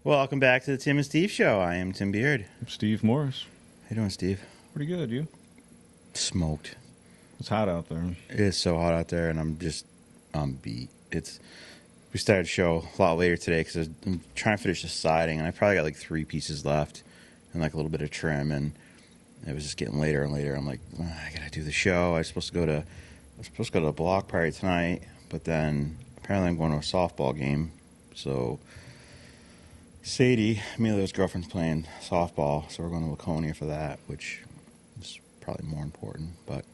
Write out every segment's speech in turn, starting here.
Welcome back to the Tim and Steve Show. I am Tim Beard. I'm Steve Morris. How you doing, Steve? Pretty good, you? Smoked. It's hot out there. It is so hot out there, and I'm beat. We started the show a lot later today because I'm trying to finish the siding, and I probably got like 3 pieces left and like a little bit of trim, and it was just getting later and later. I'm like, I gotta do the show. I was supposed to go to the block party tonight, but then apparently I'm going to a softball game, so Sadie, Emilio's girlfriend's playing softball, so we're going to Laconia for that, which is probably more important. But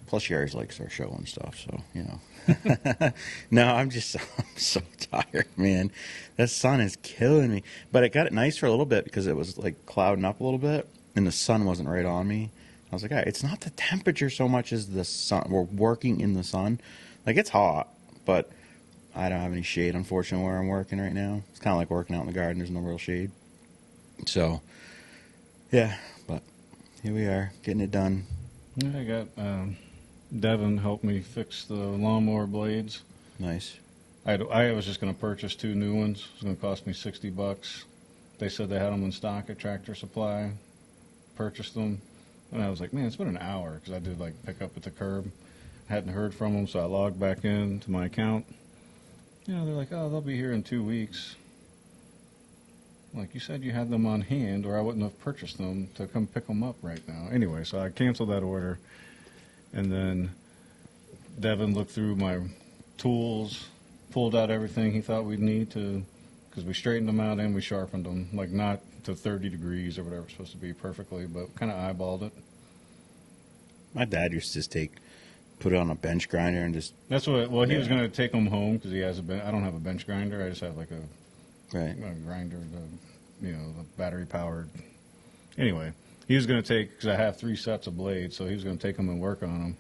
plus, she always likes our show and stuff, so you know. No, I'm so tired, man. That sun is killing me. But it got it nice for a little bit because it was like clouding up a little bit, and the sun wasn't right on me. I was like, all right, it's not the temperature so much as the sun. We're working in the sun, like it's hot, but I don't have any shade, unfortunately, where I'm working right now. It's kind of like working out in the garden. There's no real shade. So, yeah, but here we are, getting it done. Yeah, I got Devin helped me fix the lawnmower blades. Nice. I was just going to purchase 2 new ones. It was going to cost me $60. They said they had them in stock at Tractor Supply. Purchased them. And I was like, man, it's been an hour because I did like pick up at the curb. Hadn't heard from them, so I logged back into my account. You know, they're like, oh, they'll be here in 2 weeks. Like, you said you had them on hand, or I wouldn't have purchased them to come pick them up right now. Anyway, so I canceled that order. And then Devin looked through my tools, pulled out everything he thought we'd need to, because we straightened them out and we sharpened them. Like, not to 30 degrees or whatever it's supposed to be perfectly, but kind of eyeballed it. My dad used to just put it on a bench grinder and just... That's what, well, he was going to take them home because he has I don't have a bench grinder. I just have like a grinder, the battery-powered. Anyway, he was going to take, because I have 3 sets of blades, so he was going to take them and work on them.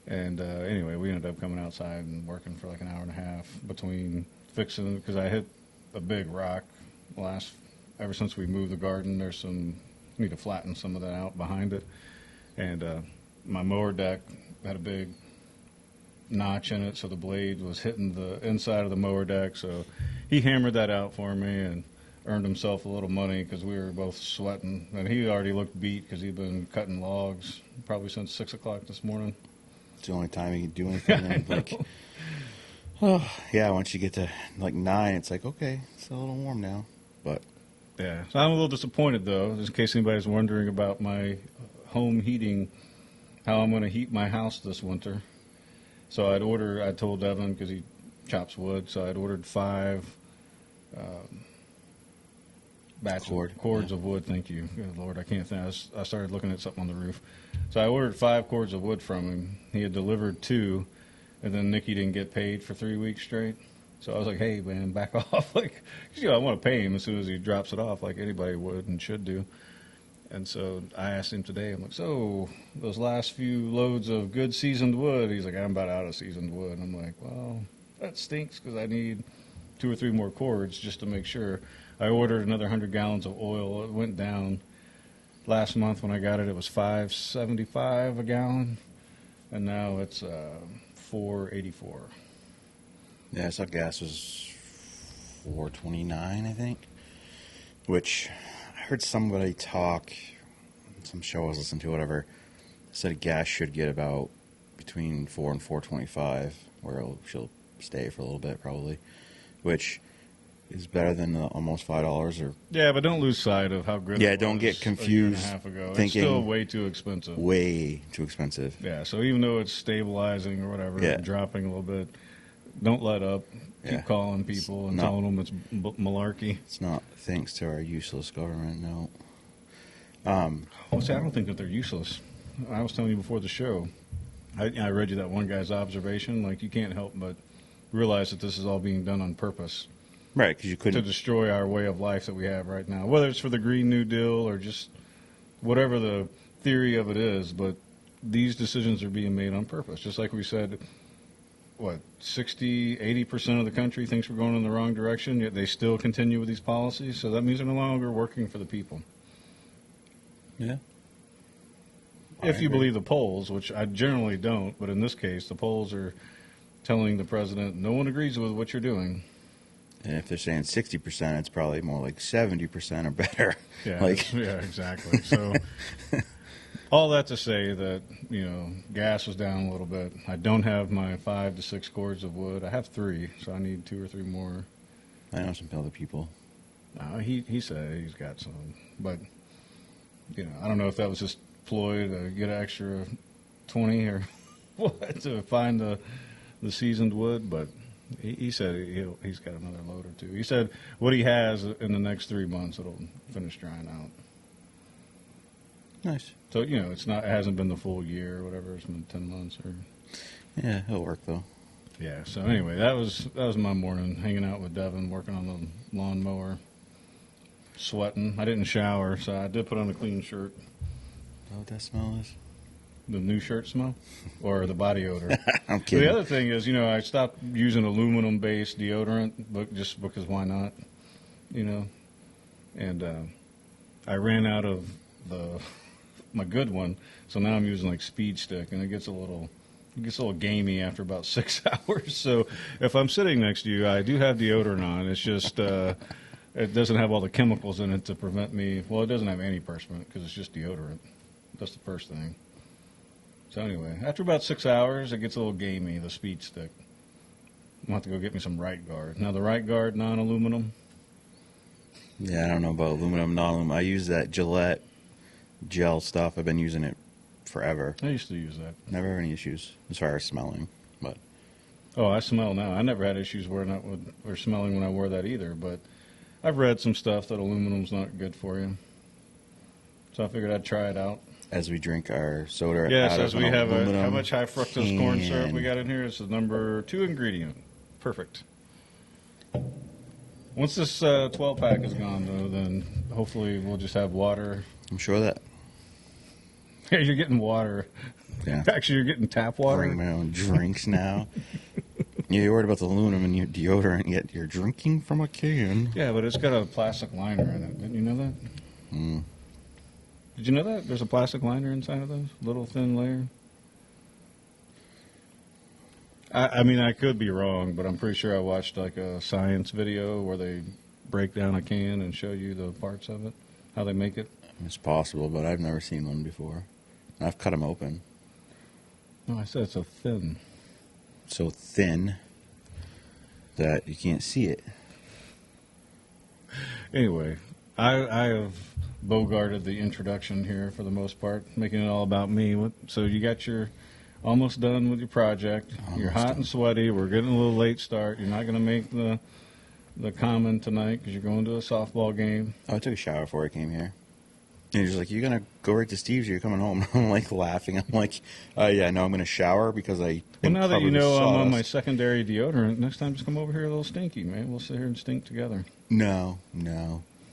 And anyway, we ended up coming outside and working for like an hour and a half between fixing, because I hit a big rock ever since we moved the garden. Need to flatten some of that out behind it. And my mower deck had a big notch in it, so the blade was hitting the inside of the mower deck. So he hammered that out for me and earned himself a little money because we were both sweating. And he already looked beat because he'd been cutting logs probably since 6 o'clock this morning. It's the only time he can do anything. Like, oh, yeah, once you get to like 9, it's like, okay, it's a little warm now. But yeah, so I'm a little disappointed, though, just in case anybody's wondering about my home heating, how I'm going to heat my house this winter. So I told Devin, because he chops wood, so I'd ordered 5 cords of wood. Thank you. Good Lord, I can't think. I started looking at something on the roof. So I ordered 5 cords of wood from him. He had delivered 2, and then Nikki didn't get paid for 3 weeks straight. So I was like, hey, man, back off. Like, I want to pay him as soon as he drops it off, like anybody would and should do. And so I asked him today, I'm like, so those last few loads of good seasoned wood? He's like, I'm about out of seasoned wood. I'm like, well, that stinks because I need 2 or 3 more cords just to make sure. I ordered another 100 gallons of oil. It went down. Last month when I got it, it was $5.75 a gallon, and now it's $4.84. yeah, I saw gas was $4.29, I think, which I heard somebody talk, some show I was listening to, whatever, said gas should get about between $4 and $4.25, where she'll stay for a little bit probably, which is better than almost $5 or... Yeah, but don't lose sight of how good it was don't get confused a year and a half ago. thinking... It's still way too expensive. Way too expensive. Yeah, so even though it's stabilizing or whatever, dropping a little bit, don't let up. Keep calling people and telling them it's malarkey. It's not thanks to our useless government, no. Well, see, I don't think that they're useless. I was telling you before the show, I read you that one guy's observation. Like, you can't help but realize that this is all being done on purpose. Right, because you couldn't... To destroy our way of life that we have right now. Whether it's for the Green New Deal or just whatever the theory of it is, but these decisions are being made on purpose. Just like we said, 60, 80% of the country thinks we're going in the wrong direction, yet they still continue with these policies. So that means they're no longer working for the people. Yeah. If you believe the polls, which I generally don't, but in this case, the polls are telling the president, no one agrees with what you're doing. And if they're saying 60%, it's probably more like 70% or better. Yeah, like, yeah, exactly. So all that to say that, gas is down a little bit. I don't have my 5 to 6 cords of wood. I have 3, so I need 2 or 3 more. I know some other people. He said he's got some, but I don't know if that was just ploy to get an extra 20 or what to find the seasoned wood, but he said he's got another load or 2. He said what he has in the next 3 months it'll finish drying out. Nice. So it hasn't been the full year or whatever. It's been 10 months or. Yeah, it'll work though. Yeah. So anyway, that was my morning, hanging out with Devin, working on the lawnmower, sweating. I didn't shower, so I did put on a clean shirt. Oh, what that smell is? The new shirt smell, or the body odor. I'm kidding. The other thing is, I stopped using aluminum-based deodorant, but just because why not, And I ran out of my good one, so now I'm using like Speed Stick, and it gets a little gamey after about 6 hours. So if I'm sitting next to you, I do have deodorant on. It's just it doesn't have all the chemicals in it to prevent me. Well, it doesn't have antiperspirant because it's just deodorant. That's the first thing. So anyway, after about 6 hours, it gets a little gamey, the Speed Stick. I'll have to go get me some Right Guard. Now, the Right Guard, non-aluminum. Yeah, I don't know about aluminum, non-aluminum. I use that Gillette gel stuff. I've been using it forever. I used to use that. Never had any issues as far as smelling, but. Oh, I smell now. I never had issues wearing that or smelling when I wore that either, but I've read some stuff that aluminum's not good for you. So I figured I'd try it out. As we drink our soda yes, out as of we an have aluminum how much high fructose corn syrup we can. got in here? It's the number 2 ingredient. Perfect. Once this 12-pack is gone, though, then hopefully we'll just have water. I'm sure that. Yeah, you're getting water. Yeah. Actually, you're getting tap water. Bring my own drinks now. Yeah, you're worried about the aluminum and your deodorant, yet you're drinking from a can. Yeah, but it's got a plastic liner in it. Didn't you know that? Mm. Did you know that? There's a plastic liner inside of those? Little thin layer? I mean, I could be wrong, but I'm pretty sure I watched like a science video where they break down a can and show you the parts of it, how they make it. It's possible, but I've never seen one before. I've cut them open. No, I said it's so thin. So thin that you can't see it. Anyway, I have bogarted the introduction here for the most part, making it all about me. So you got your almost done with your project. You're hot and sweaty. We're getting a little late start. You're not going to make the common tonight because you're going to a softball game. Oh, I took a shower before I came here. And he's like, "You're going to go right to Steve's or you're coming home?" I'm like laughing. I'm like, yeah, no, I'm going to shower because I... Well, now that you know I'm on my secondary deodorant, next time just come over here a little stinky, man. We'll sit here and stink together. No.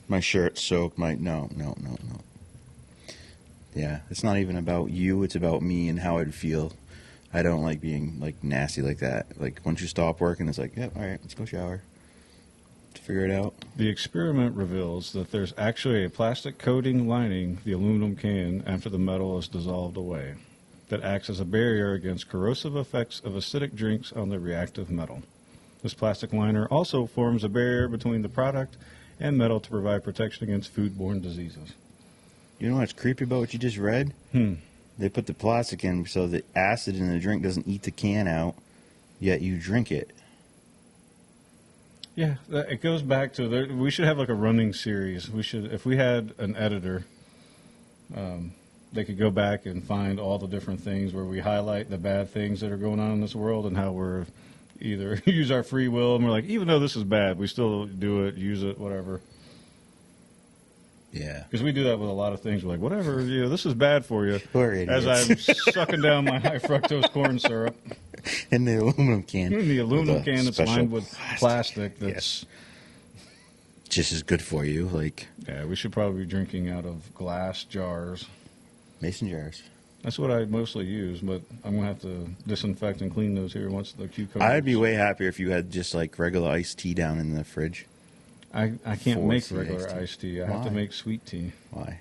My shirt's soaked. No. Yeah, it's not even about you. It's about me and how I'd feel. I don't like being like nasty like that. Like once you stop working, it's like, yep, all right, let's go shower. To figure it out. The experiment reveals that there's actually a plastic coating lining the aluminum can after the metal is dissolved away that acts as a barrier against corrosive effects of acidic drinks on the reactive metal. This plastic liner also forms a barrier between the product and metal to provide protection against foodborne diseases. You know what's creepy about what you just read? They put the plastic in so the acid in the drink doesn't eat the can out, yet you drink it. Yeah, it goes back to we should have like a running series. We should, if we had an editor, they could go back and find all the different things where we highlight the bad things that are going on in this world and how we're either use our free will and we're like, even though this is bad, we still do it, use it, whatever. Yeah. Because we do that with a lot of things. We're like, whatever, this is bad for you. We're idiots. As I'm sucking down my high fructose corn syrup. In the aluminum can. In the aluminum can that's lined with plastic that's just as good for you. Like, yeah, we should probably be drinking out of glass jars. Mason jars. That's what I mostly use, but I'm going to have to disinfect and clean those here once the cucumbers. I'd be way happier if you had just like regular iced tea down in the fridge. I can't make Force regular iced tea. I have to make sweet tea. Why?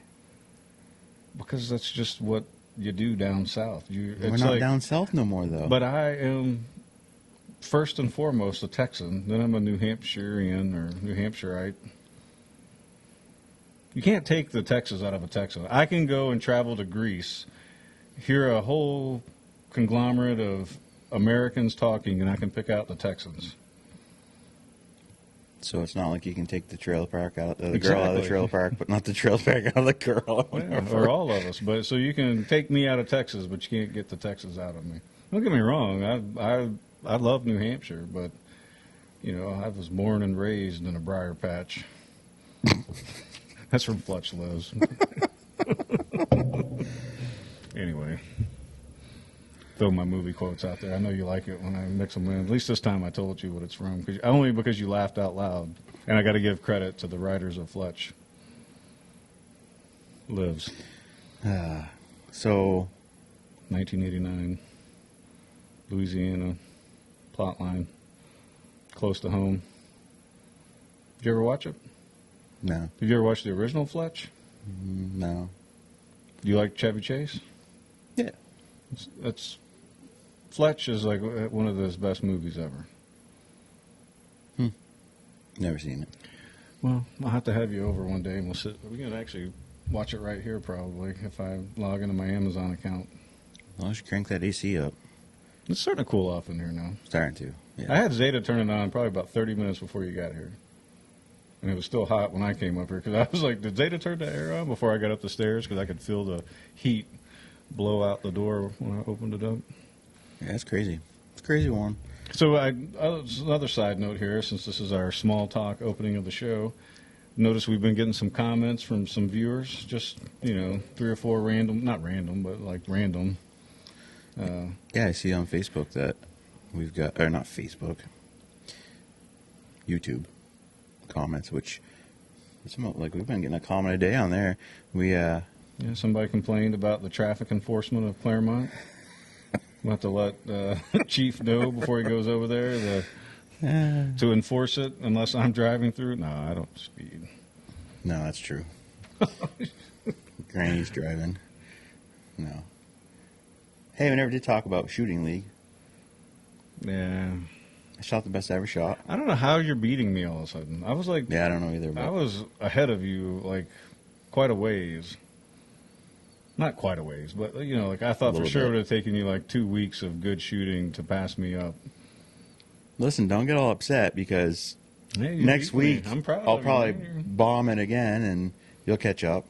Because that's just what you do down south. We're not down south no more, though. But I am first and foremost a Texan. Then I'm a New Hampshirean or New Hampshireite. You can't take the Texas out of a Texan. I can go and travel to Greece, hear a whole conglomerate of Americans talking, and I can pick out the Texans. So it's not like you can take the trailer park out, the girl out of the trailer park, but not the trailer park out of the girl. Yeah, or all of us. But so you can take me out of Texas, but you can't get the Texas out of me. Don't get me wrong. I love New Hampshire, but you know I was born and raised in a briar patch. That's where Fletch lives. Anyway, throw my movie quotes out there. I know you like it when I mix them in. At least this time I told you what it's from, only because you laughed out loud. And I got to give credit to the writers of Fletch. Lives. So, 1989, Louisiana, plotline, close to home. Did you ever watch it? No. Did you ever watch the original Fletch? No. Do you like Chevy Chase? Yeah. That's Fletch is like one of his best movies ever. Never seen it. Well, I'll have to have you over one day, and we can actually watch it right here probably if I log into my Amazon account. Well, I should crank that AC up. It's starting to cool off in here now. Starting to. Yeah. I had Zeta turn it on probably about 30 minutes before you got here. And it was still hot when I came up here because I was like, did Zeta turn the air on before I got up the stairs? Because I could feel the heat blow out the door when I opened it up. Yeah, it's crazy. It's crazy warm. So another side note here, since this is our small talk opening of the show, notice we've been getting some comments from some viewers, just, 3 or 4 random, not random, but like random. Yeah, I see on Facebook that we've got, or not Facebook, YouTube comments, which it's about, like we've been getting a comment a day on there. Yeah, somebody complained about the traffic enforcement of Claremont. We'll have to let Chief know before he goes over there to enforce it unless I'm driving through. No, I don't speed. No, that's true. Granny's driving. No. Hey, we never did talk about shooting league. Yeah. I shot the best I ever shot. I don't know how you're beating me all of a sudden. I was like... Yeah, I don't know either. But... I was ahead of you, like, quite a ways. Not quite a ways, but, like, I thought for sure it would have taken you, like, 2 weeks of good shooting to pass me up. Listen, don't get all upset because next week I'll probably bomb it again and you'll catch up.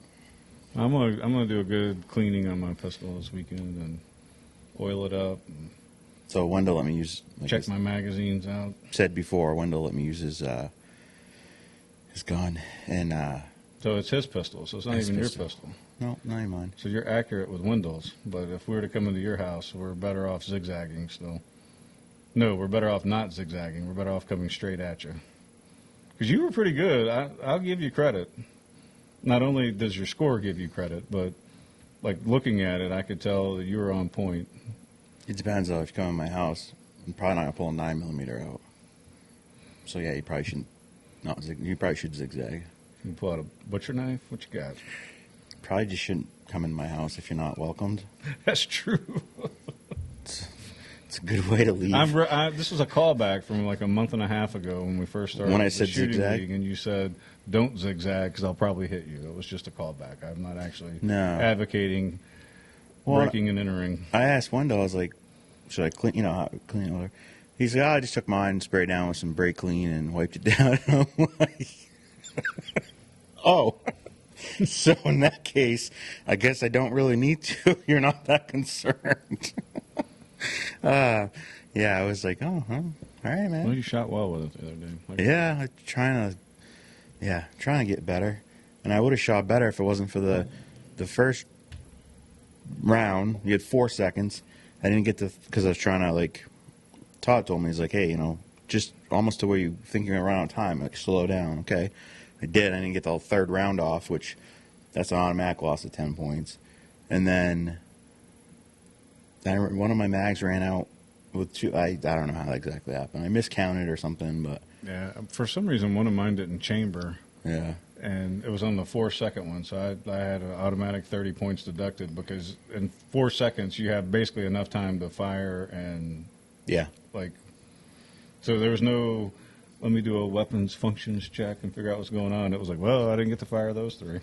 I'm gonna do a good cleaning on my pistol this weekend and oil it up. So Wendell let me use... Check my magazines out. Said before, Wendell let me use his gun. And so it's his pistol, so it's not even your pistol. No, not even mine. So you're accurate with Wendell's, but if we were to come into your house, we're better off zigzagging still. No, we're better off not zigzagging. We're better off coming straight at you. Because you were pretty good. I'll give you credit. Not only does your score give you credit, but like looking at it, I could tell that you were on point. It depends, though. If you come in my house, I'm probably not going to pull a 9mm out. So, yeah, you probably shouldn't. You probably should zigzag. You pull out a butcher knife? What you got? Probably just shouldn't come in my house if you're not welcomed. That's true. It's a good way to leave. This was a callback from like a month and a half ago when we first started. When I said zigzag? League, and you said, don't zigzag because I'll probably hit you. It was just a callback. I'm not actually advocating breaking and entering. I asked Wendell, I was like, should I clean it whatever? He's like, I just took mine, sprayed down with some brake clean and wiped it down. And I'm like, oh. So in that case, I guess I don't really need to. You're not that concerned. Yeah, I was like, oh, huh. All right, man. Well, you shot well with it the other day. Yeah, trying to get better. And I would have shot better if it wasn't for the first round. You had 4 seconds. I didn't get to, because I was trying to, like, Todd told me, he's like, hey, just almost to where you think you're going to run out of time, like, slow down, okay? I did. I didn't get the third round off, which that's an automatic loss of 10 points. And then one of my mags ran out with 2. I don't know how that exactly happened. I miscounted or something, but... Yeah, for some reason, one of mine didn't chamber. Yeah. And it was on the 4-second one, so I had an automatic 30 points deducted because in 4 seconds, you have basically enough time to fire and... Yeah. Like, So there was no, let me do a weapons functions check and figure out what's going on. It was like, well, I didn't get to fire those 3.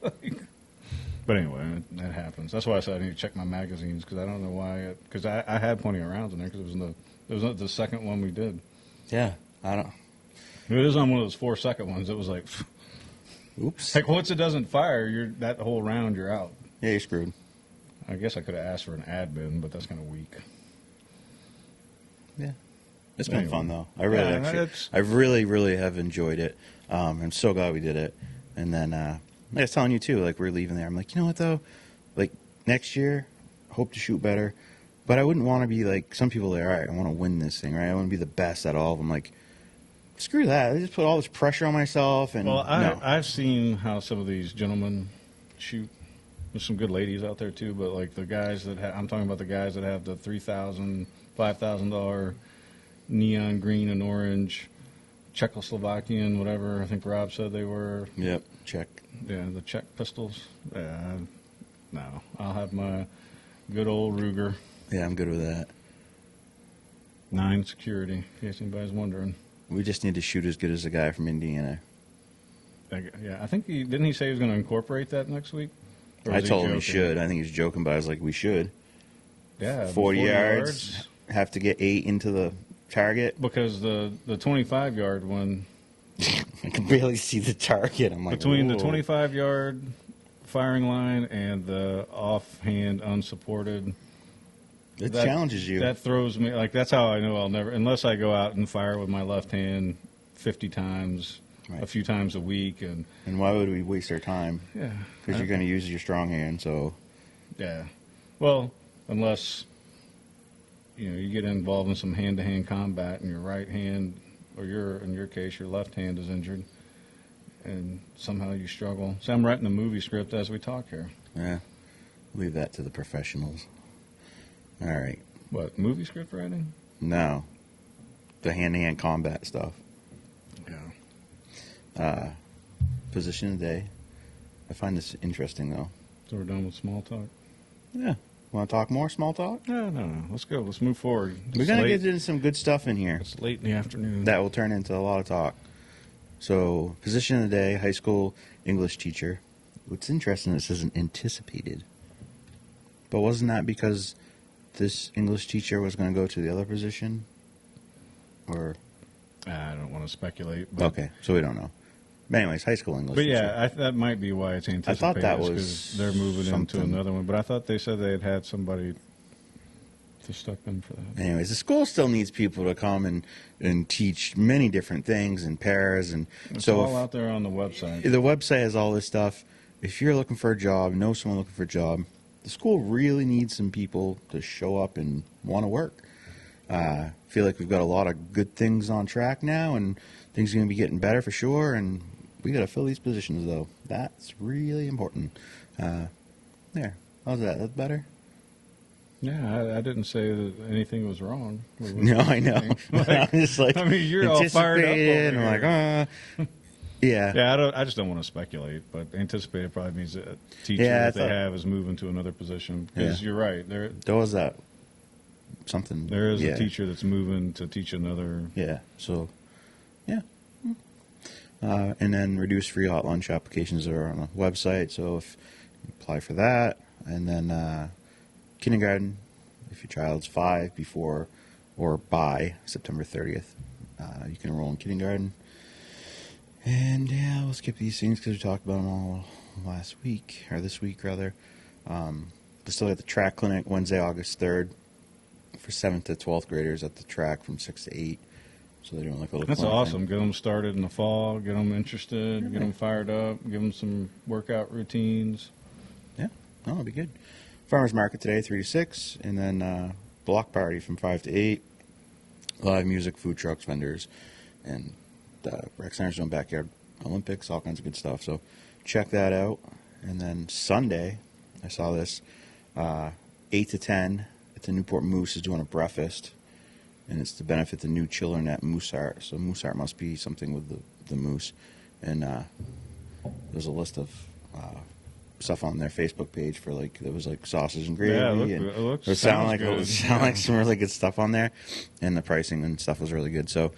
But anyway, that happens. That's why I said I need to check my magazines, because I don't know why. Because I had plenty of rounds in there, because it was the second one we did. Yeah, I don't. It was on one of those 4-second ones. It was like, oops. like once it doesn't fire, that whole round you're out. Yeah, you're screwed. I guess I could have asked for an ad bin, but that's kind of weak. Yeah, it's been fun though. I really have enjoyed it. I'm so glad we did it. And then I was telling you too, like we're leaving there. I'm like, you know what though, like next year, hope to shoot better. But I wouldn't want to be like some people. Are, all right, I want to win this thing, right? I want to be the best at all of them. Like, screw that. I just put all this pressure on myself. And well, no. I've seen how some of these gentlemen shoot. There's some good ladies out there too, but like the guys that I'm talking about the guys that have the $3,000, $5,000 neon green and orange Czechoslovakian, whatever I think Rob said they were. Yep, Czech. Yeah, the Czech pistols. Yeah, no, I'll have my good old Ruger. Yeah, I'm good with that. 9 security, in case anybody's wondering. We just need to shoot as good as the guy from Indiana. Yeah, I think didn't he say he was going to incorporate that next week? I told him he should. I think he was joking, but I was like, we should. Yeah, 40 yards, have to get 8 into the target. Because the 25-yard one, I can barely see the target. I'm like, between whoa. the 25-yard firing line and the offhand unsupported, it challenges you. That throws me. Like, that's how I know I'll never, unless I go out and fire with my left hand 50 times, right, a few times a week. And why would we waste our time? Yeah. Because you're going to use your strong hand, so. Yeah. Well, unless, you get involved in some hand-to-hand combat and your right hand, or in your case, your left hand is injured, and somehow you struggle. So I'm writing a movie script as we talk here. Yeah. Leave that to the professionals. All right. What, movie script writing? No. The hand-to-hand combat stuff. Yeah. Position of the day. I find this interesting, though. So we're done with small talk? Yeah. Want to talk more small talk? No. Let's go. Let's move forward. We're going to get into some good stuff in here. It's late in the afternoon. That will turn into a lot of talk. So, position of the day, high school English teacher. What's interesting, this isn't anticipated. But wasn't that because this English teacher was going to go to the other position? Or? I don't want to speculate. But okay, so we don't know. But anyways, high school English teacher. Yeah, that might be why it's anticipated. I thought that was because they're moving something. into another one. But I thought they said they had somebody to step in for that. Anyways, the school still needs people to come and teach many different things and pairs. And it's so all out there on the website. The website has all this stuff. If you're looking for a job, know someone looking for a job, the school really needs some people to show up and want to work. I feel like we've got a lot of good things on track now, and things are going to be getting better for sure, and we got to fill these positions, though. That's really important. There. How's that? That's better? Yeah, I didn't say that anything was wrong. No, I know. I'm just like, I mean, you're all fired up over and I'm like, yeah. Yeah, I just don't want to speculate, but anticipated probably means that a teacher that they have is moving to another position. Because you're right. There was that something. There is a teacher that's moving to teach another. Yeah, so, yeah. And then reduced free hot lunch applications are on the website, so if you apply for that. And then kindergarten, if your child's 5 before or by September 30th, you can enroll in kindergarten. And yeah, we'll skip these things because we talked about them all last week, or this week rather. But still at the track clinic Wednesday, August 3rd for 7th to 12th graders at the track from 6 to 8. So they're doing like a little. That's awesome. Get them started in the fall. Get them interested. Get them fired up. Give them some workout routines. Yeah, no, it'll be good. Farmers market today, 3 to 6, and then block party from 5 to 8. Live music, food trucks, vendors, and rec centers doing backyard Olympics, all kinds of good stuff. So check that out. And then Sunday, I saw this, 8 to 10 at the Newport Moose is doing a breakfast, and it's to benefit the new children at Moose Art. So Moose Art must be something with the moose. And there's a list of stuff on their Facebook page for like there was like sausage and gravy. Yeah, it sounded like some really good stuff on there, and the pricing and stuff was really good. So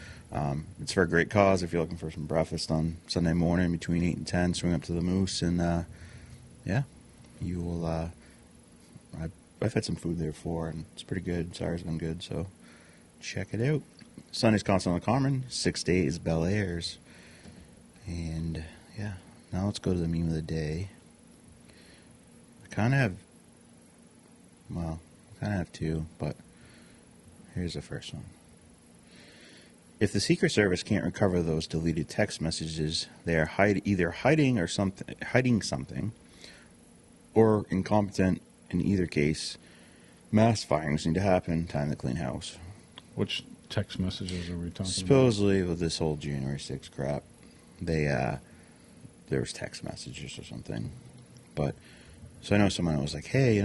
it's for a great cause. If you're looking for some breakfast on Sunday morning between 8 and 10, swing up to the Moose, and yeah, you will. I've had some food there before, and it's pretty good. Sarah's been good, so check it out. Sunday's Constant on the Common, 6 to 8 is Bel Airs, and yeah. Now let's go to the meme of the day. I kind of have two, but here's the first one. If the Secret Service can't recover those deleted text messages, they are either hiding something, or incompetent. In either case, mass firings need to happen. Time to clean house. Which text messages are we talking Supposedly, with this whole January 6th crap, there was text messages or something. But so I know someone was like, "Hey,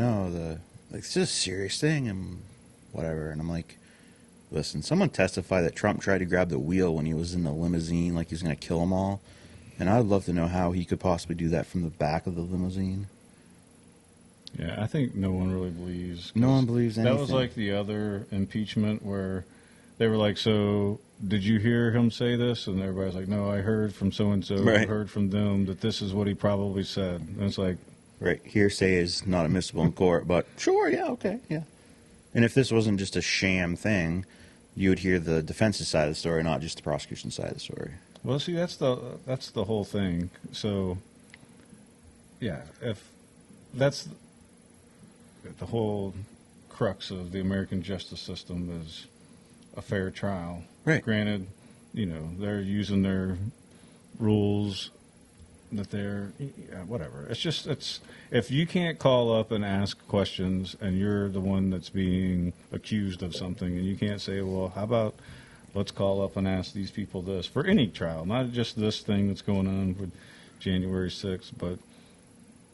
this is a serious thing," and whatever. And I'm like, "Listen, someone testified that Trump tried to grab the wheel when he was in the limousine, like he was going to kill them all. And I'd love to know how he could possibly do that from the back of the limousine." Yeah, I think no one really believes. No one believes anything. That was like the other impeachment where they were like, "So did you hear him say this?" And everybody's like, "No, I heard from so-and-so, I heard from them that this is what he probably said." And it's like... Right, hearsay is not admissible in court, but sure, yeah, okay, yeah. And if this wasn't just a sham thing, you would hear the defense's side of the story, not just the prosecution's side of the story. Well, see, that's the whole thing. So, yeah, if that's the whole crux of the American justice system is a fair trial. Right. Granted, they're using their rules that they're whatever. It's if you can't call up and ask questions and you're the one that's being accused of something, and you can't say, "Well, how about let's call up and ask these people this," for any trial, not just this thing that's going on with January 6th, but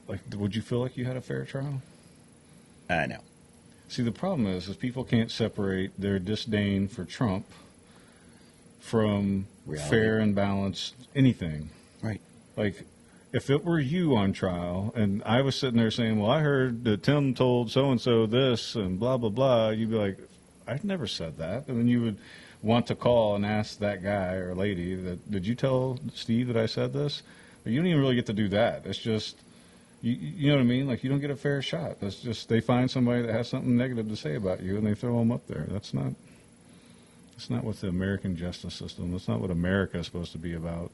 like, would you feel like you had a fair trial? No. See, the problem is people can't separate their disdain for Trump from reality. Fair and balanced anything. Right. Like, if it were you on trial and I was sitting there saying, "Well, I heard that Tim told so-and-so this and blah, blah, blah," you'd be like, "I've never said that." And then you would want to call and ask that guy or lady, "Did you tell Steve that I said this?" But you don't even really get to do that. It's just... You know what I mean? Like, you don't get a fair shot. That's just, they find somebody that has something negative to say about you and they throw them up there. That's not what the American justice system, that's not what America is supposed to be about.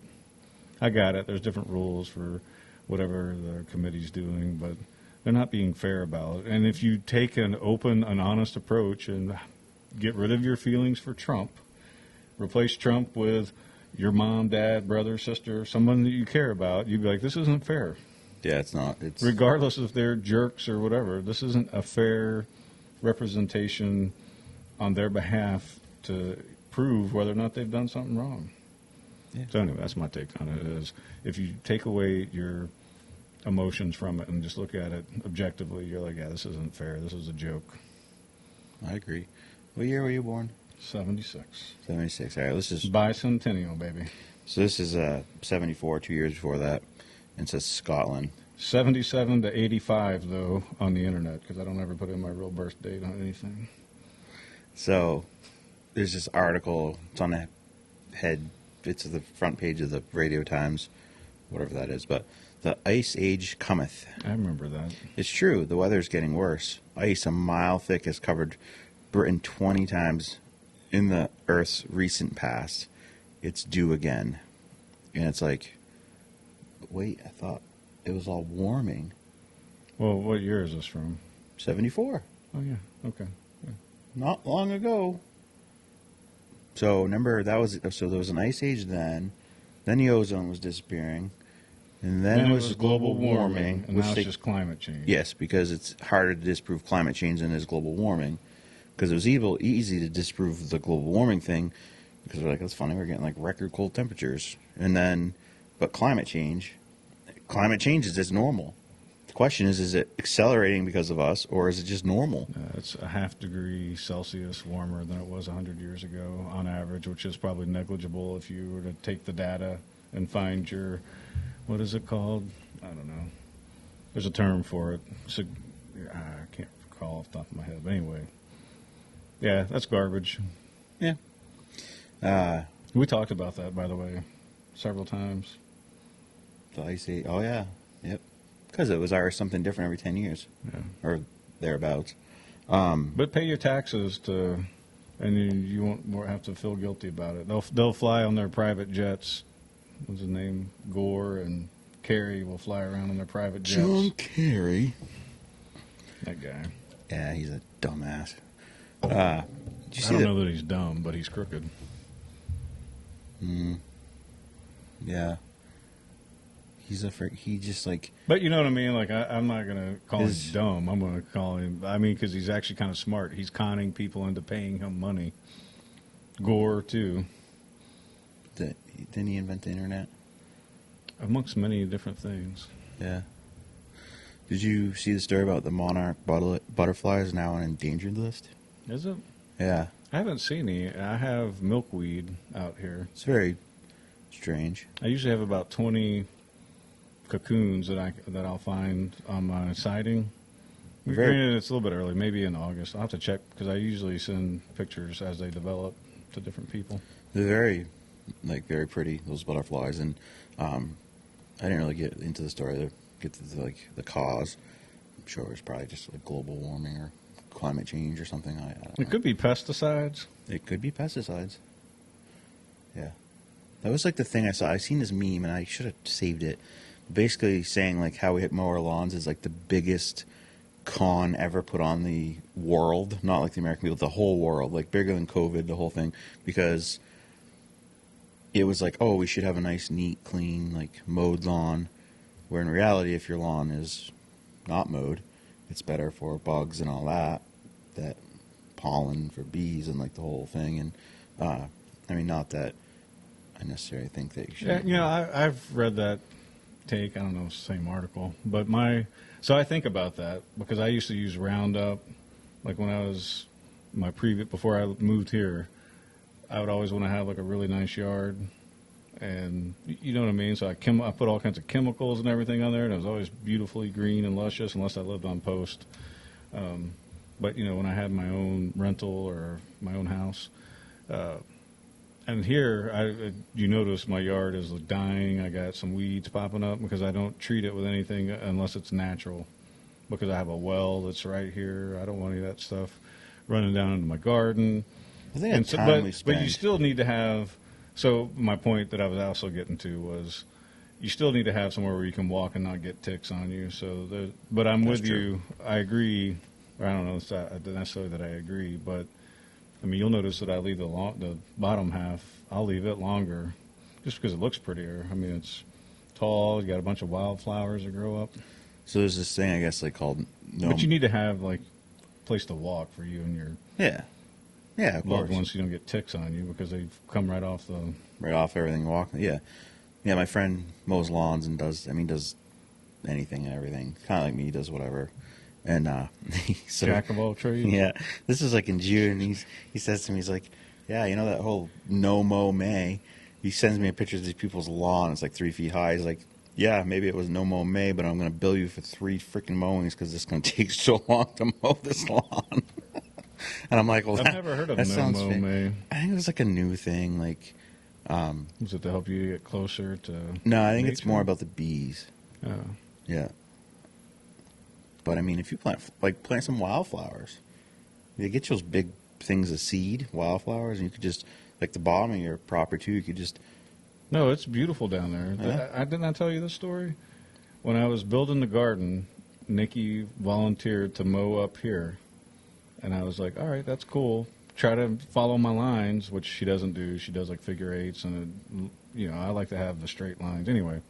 I got it. There's different rules for whatever the committee's doing, but they're not being fair about it. And if you take an open, an honest approach and get rid of your feelings for Trump, replace Trump with your mom, dad, brother, sister, someone that you care about, you'd be like, "This isn't fair." Yeah, it's not. It's regardless if they're jerks or whatever, this isn't a fair representation on their behalf to prove whether or not they've done something wrong. Yeah. So anyway, that's my take on it. Is if you take away your emotions from it and just look at it objectively, you're like, "Yeah, this isn't fair. This is a joke." I agree. What year were you born? 76. 76. All right, this is bicentennial, baby. So this is 74, 2 years before that. It says Scotland. 77 to 85, though, on the internet, because I don't ever put in my real birth date on anything. So there's this article. It's on the head. It's the front page of the Radio Times, whatever that is. But the ice age cometh. I remember that. It's true. The weather's getting worse. Ice a mile thick has covered Britain 20 times in the Earth's recent past. It's due again. And it's like... Wait, I thought it was all warming. Well, what year is this from? 74. Oh, yeah. Okay. Yeah. Not long ago. So, remember, there was an ice age then. Then the ozone was disappearing. And then it was global warming. And now it's just climate change. Yes, because it's harder to disprove climate change than it is global warming. Because it was easy to disprove the global warming thing. Because we're like, that's funny, we're getting like record cold temperatures. And then... But climate change is just normal. The question is it accelerating because of us, or is it just normal? It's a 0.5 degree Celsius warmer than it was 100 years ago on average, which is probably negligible if you were to take the data and find your, what is it called? I don't know. There's a term for it. I can't recall off the top of my head. But anyway, yeah, that's garbage. Yeah. We talked about that, by the way, several times. The icy. Oh yeah. Yep. Because it was ours something different every 10 years. Yeah. Or thereabouts. But pay your taxes and you won't have to feel guilty about it. They'll fly on their private jets. What's his name? Gore and Kerry will fly around on their private jets. John Kerry. That guy. Yeah, he's a dumbass. I don't know that he's dumb, but he's crooked. Yeah. He's a freak. He just like. But you know what I mean? Like, I'm not going to call him dumb. I'm going to call him, because he's actually kind of smart. He's conning people into paying him money. Gore, too. Didn't he invent the internet? Amongst many different things. Yeah. Did you see the story about the monarch butterfly is now on an endangered list? Is it? Yeah. I haven't seen any. I have milkweed out here. It's very strange. I usually have about 20 cocoons that I'll find on my siding. Granted, it's a little bit early, maybe in August. I'll have to check because I usually send pictures as they develop to different people. They're very pretty, those butterflies, and I didn't really get into the story to get to the cause. I'm sure it's probably just like global warming or climate change or something. I don't know. It could be pesticides. It could be pesticides. Yeah. That was like the thing I saw. I seen this meme and I should have saved it. Basically saying like how we hit mower lawns is like the biggest con ever put on the world, not like the American people, the whole world, like bigger than COVID, the whole thing, because it was like, oh, we should have a nice, neat, clean, like mowed lawn, where in reality, if your lawn is not mowed, it's better for bugs and all that pollen for bees and like the whole thing. And not that I necessarily think that you should. Yeah, I've read that take. I don't know if it's the same article, but so I think about that because I used to use Roundup, like when I was before I moved here. I would always want to have like a really nice yard, and you know what I mean. So I put all kinds of chemicals and everything on there, and it was always beautifully green and luscious, unless I lived on post. But when I had my own rental or my own house, and here you notice my yard is dying. I got some weeds popping up because I don't treat it with anything unless it's natural. Because I have a well that's right here. I don't want any of that stuff running down into my garden. I think but you still need to have. So my point that I was also getting to was, you still need to have somewhere where you can walk and not get ticks on you. But I'm with you. I agree. Or I don't know necessarily that I agree, but you'll notice that I leave the bottom half. I'll leave it longer, just because it looks prettier. It's tall. You got a bunch of wildflowers that grow up. So there's this thing, I guess, like called. But you need to have like a place to walk for you and your. Yeah. Yeah, of course. Once you don't get ticks on you because they've come right off everything walking. Yeah, yeah. My friend mows lawns and does anything and everything. Kind of like me, he does whatever. And jack of all trades. Yeah, this is like in June. He says to me, he's like, yeah, that whole no mow May. He sends me a picture of these people's lawn. It's like 3 feet high. He's like, yeah, maybe it was no mow May, but I'm going to bill you for 3 freaking mowings because it's going to take so long to mow this lawn. And I'm like, well, I've never heard of no mow May. I think it was like a new thing. Like, was it to help you get closer to? No, I think nature? It's more about the bees. Oh, yeah. But if you plant some wildflowers, you get those big things of seed wildflowers, and you could just like the bottom of your property too. You could just. No, it's beautiful down there. Yeah. Didn't I tell you this story? When I was building the garden, Nikki volunteered to mow up here. And I was like, all right, that's cool. Try to follow my lines, which she doesn't do. She does like figure eights, and I like to have the straight lines. Anyway,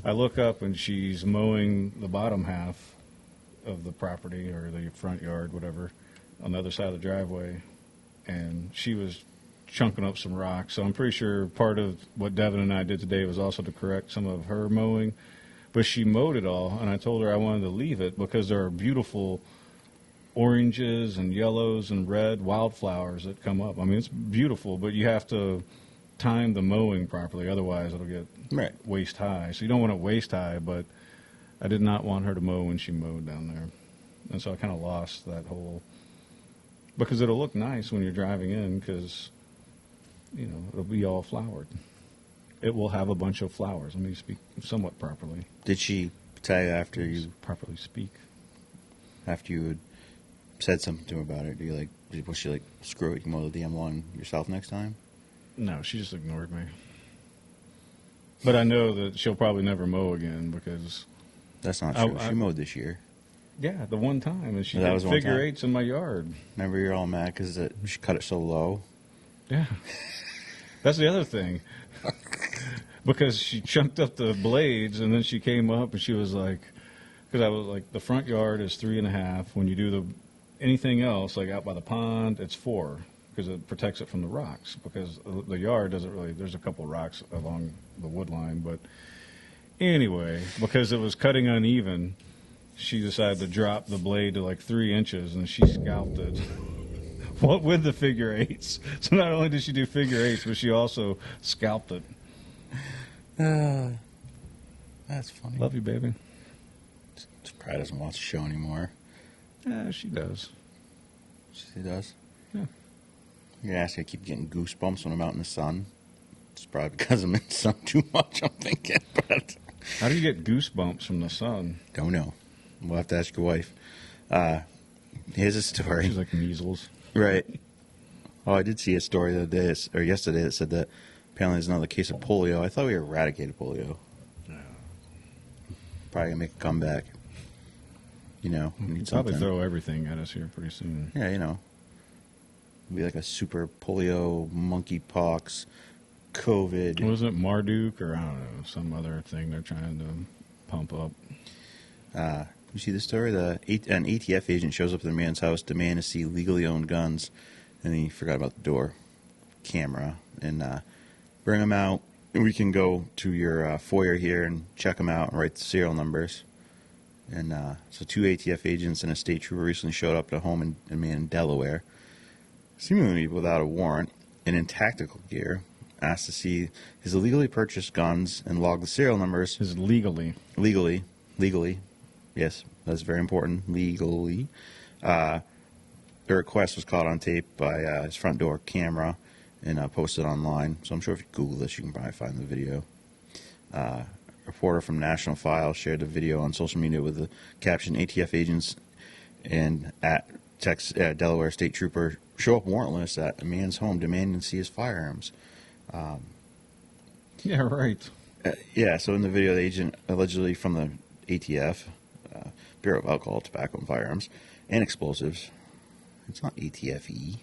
I look up and she's mowing the bottom half of the property or the front yard, whatever, on the other side of the driveway, and she was chunking up some rocks. So I'm pretty sure part of what Devin and I did today was also to correct some of her mowing. But she mowed it all, and I told her I wanted to leave it because there are beautiful oranges and yellows and red wildflowers that come up. It's beautiful, but you have to time the mowing properly, otherwise it'll get waist high. So you don't want it waist high, but I did not want her to mow when she mowed down there. And so I kind of lost that whole, because it'll look nice when you're driving in because, it'll be all flowered. It will have a bunch of flowers. Let me speak somewhat properly. Did she tell you after you properly speak? After you had said something to her about it, was she like, screw it, you mow the damn lawn yourself next time? No, she just ignored me. But I know that she'll probably never mow again because... That's not true. She mowed this year. Yeah, the one time. And she did figure eights in my yard. Remember, you're all mad because she cut it so low? Yeah. That's the other thing. Because she chunked up the blades, and then she came up and she was like... Because I was like, the front yard is 3.5. When you do anything else, like out by the pond, it's 4. Because it protects it from the rocks. Because the yard doesn't really... There's a couple of rocks along the wood line, but... Anyway, because it was cutting uneven, she decided to drop the blade to like 3 inches, and she scalped it. What with the figure eights? So not only did she do figure eights, but she also scalped it. That's funny. Love you, baby. She probably doesn't watch the show anymore. Yeah, she does. She does? Yeah. You're asking, I keep getting goosebumps when I'm out in the sun. It's probably because I'm in the sun too much, I'm thinking, but... How do you get goosebumps from the sun? Don't know. We'll have to ask your wife. Here's a story. She's like measles. Right. Oh, I did see a story the other day, or yesterday, that said that apparently there's another case of polio. I thought we eradicated polio. Yeah. Probably gonna make a comeback. We need probably something. throw everything at us here pretty soon. Yeah, It'll be like a super polio, monkeypox, COVID. Wasn't it Marduk or I don't know, some other thing they're trying to pump up? You see the story? An ATF agent shows up at the man's house, demanding to see legally owned guns, and he forgot about the door camera. And bring them out. And we can go to your foyer here and check them out and write the serial numbers. And so 2 ATF agents and a state trooper recently showed up at a home in a man in Delaware, seemingly without a warrant and in tactical gear, asked to see his illegally purchased guns and log the serial numbers. His legally. Legally. Yes, that's very important. Legally. The request was caught on tape by his front door camera and posted online. So I'm sure if you Google this, you can probably find the video. A reporter from National File shared the video on social media with the caption, ATF agents and at Delaware State Trooper show up warrantless at a man's home demanding to see his firearms. Yeah, right. So in the video, the agent, allegedly from the ATF, Bureau of Alcohol, Tobacco, and Firearms, and Explosives, it's not ATFE,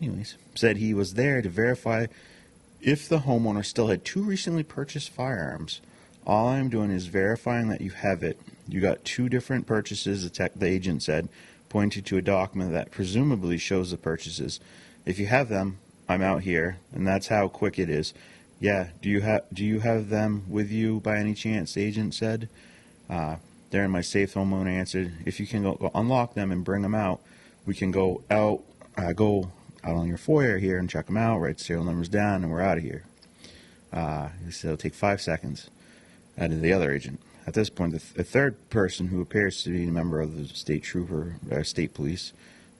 anyways, said he was there to verify if the homeowner still had 2 recently purchased firearms. All I'm doing is verifying that you have it. You got 2 different purchases, the agent said, pointing to a document that presumably shows the purchases. If you have them, I'm out here, and that's how quick it is. Yeah, do you have them with you by any chance? The agent said. They're in my safe, the homeowner answered. If you can go unlock them and bring them out, we can go out on your foyer here and check them out, write the serial numbers down, and we're out of here. He said it'll take 5 seconds. Added the other agent. At this point, the third person, who appears to be a member of the state police,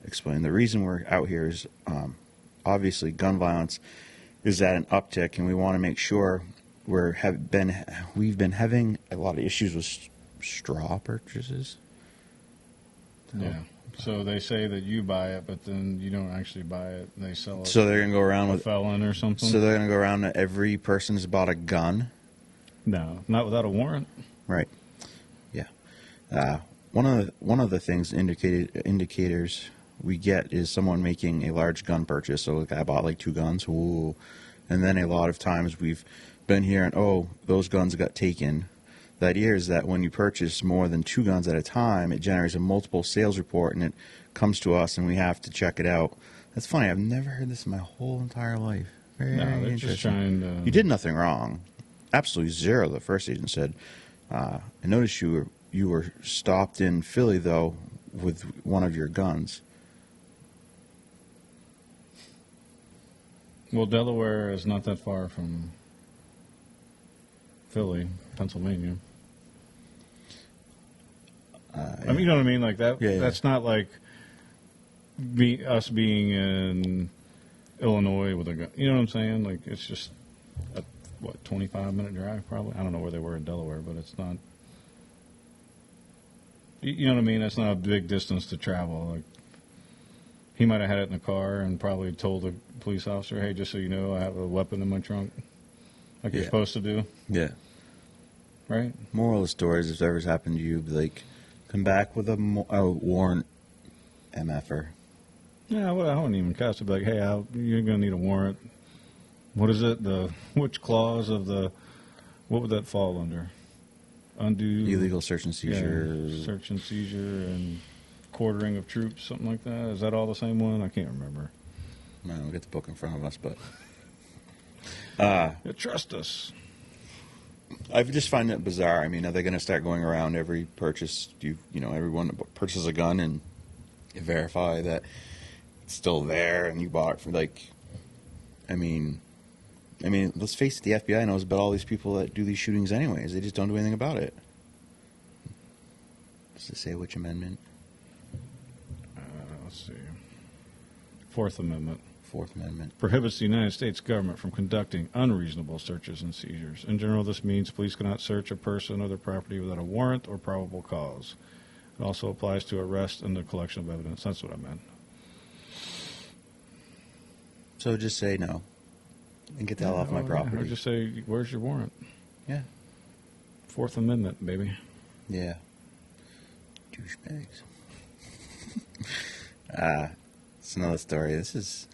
explained the reason we're out here is obviously gun violence is at an uptick, and we want to make sure we've been having a lot of issues with straw purchases. Yeah. So they say that you buy it, but then you don't actually buy it. They sell it. So they're gonna go around with a felon or something. So they're gonna go around to every person who's bought a gun. No, not without a warrant. Right. Yeah. One of the things indicators we get is someone making a large gun purchase. So like I bought like 2 guns. Ooh. And then a lot of times we've been hearing, those guns got taken. The idea is that when you purchase more than 2 guns at a time, it generates a multiple sales report, and it comes to us, and we have to check it out. That's funny. I've never heard this in my whole entire life. Very interesting. Just trying to... You did nothing wrong. Absolutely zero, the first agent said. I noticed you were stopped in Philly, though, with one of your guns. Well, Delaware is not that far from Philly, Pennsylvania. I mean, you know what I mean? Like that. Yeah, That's not like us being in Illinois with a gun. You know what I'm saying? Like it's just a 25-minute drive probably. I don't know where they were in Delaware, but it's not. You know what I mean? That's not a big distance to travel. Like he might have had it in the car and probably told the police officer, "Hey, just so you know, I have a weapon in my trunk," like you're supposed to do. Yeah. Right. Moral of the story is, if it ever happened to you, like, come back with a warrant, MFer. Yeah, well, I wouldn't even cast it. Be like, hey, you're going to need a warrant. What is it? Which clause of what would that fall under? Undue Illegal search and seizure. Yeah, search and seizure and quartering of troops, something like that. Is that all the same one? I can't remember. No, we'll get the book in front of us, but trust us. I just find it bizarre. I mean, are they going to start going around every purchase? Everyone that purchases a gun and you verify that it's still there and you bought it for, like, I mean, let's face it, the FBI knows about all these people that do these shootings anyways. They just don't do anything about it. Does it say which amendment? Let's see. Fourth Amendment. Fourth Amendment. Prohibits the United States government from conducting unreasonable searches and seizures. In general, this means police cannot search a person or their property without a warrant or probable cause. It also applies to arrest and the collection of evidence. That's what I meant. So just say no and get the hell off my property. Or just say, where's your warrant? Yeah. Fourth Amendment, baby. Yeah. Douchebags. It's another story. This is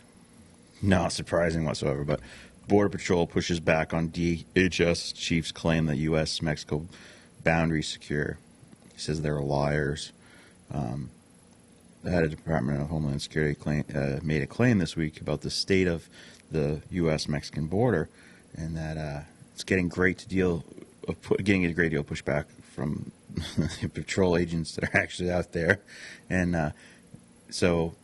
not surprising whatsoever, but Border Patrol pushes back on DHS chief's claim that U.S.-Mexico boundary secure. He says they're liars. The head of the Department of Homeland Security made a claim this week about the state of the U.S.-Mexican border, and that it's getting a great deal of pushback from the patrol agents that are actually out there. And so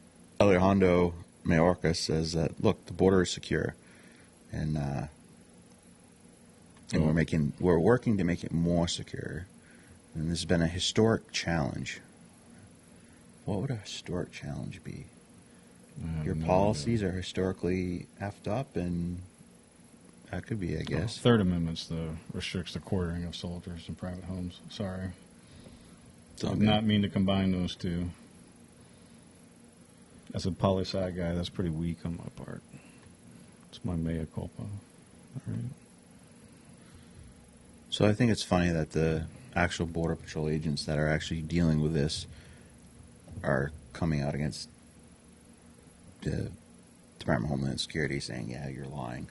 Alejandro Mayorkas says that, look, the border is secure, and we're working to make it more secure. And this has been a historic challenge. What would a historic challenge be? Your policies are historically effed up, and that could be, I guess. Third Amendment restricts the quartering of soldiers in private homes. Sorry. Did not mean to combine those two. As a poli-sci guy, that's pretty weak on my part. It's my mea culpa. All right. So I think it's funny that the actual Border Patrol agents that are actually dealing with this are coming out against the Department of Homeland Security saying, yeah, you're lying.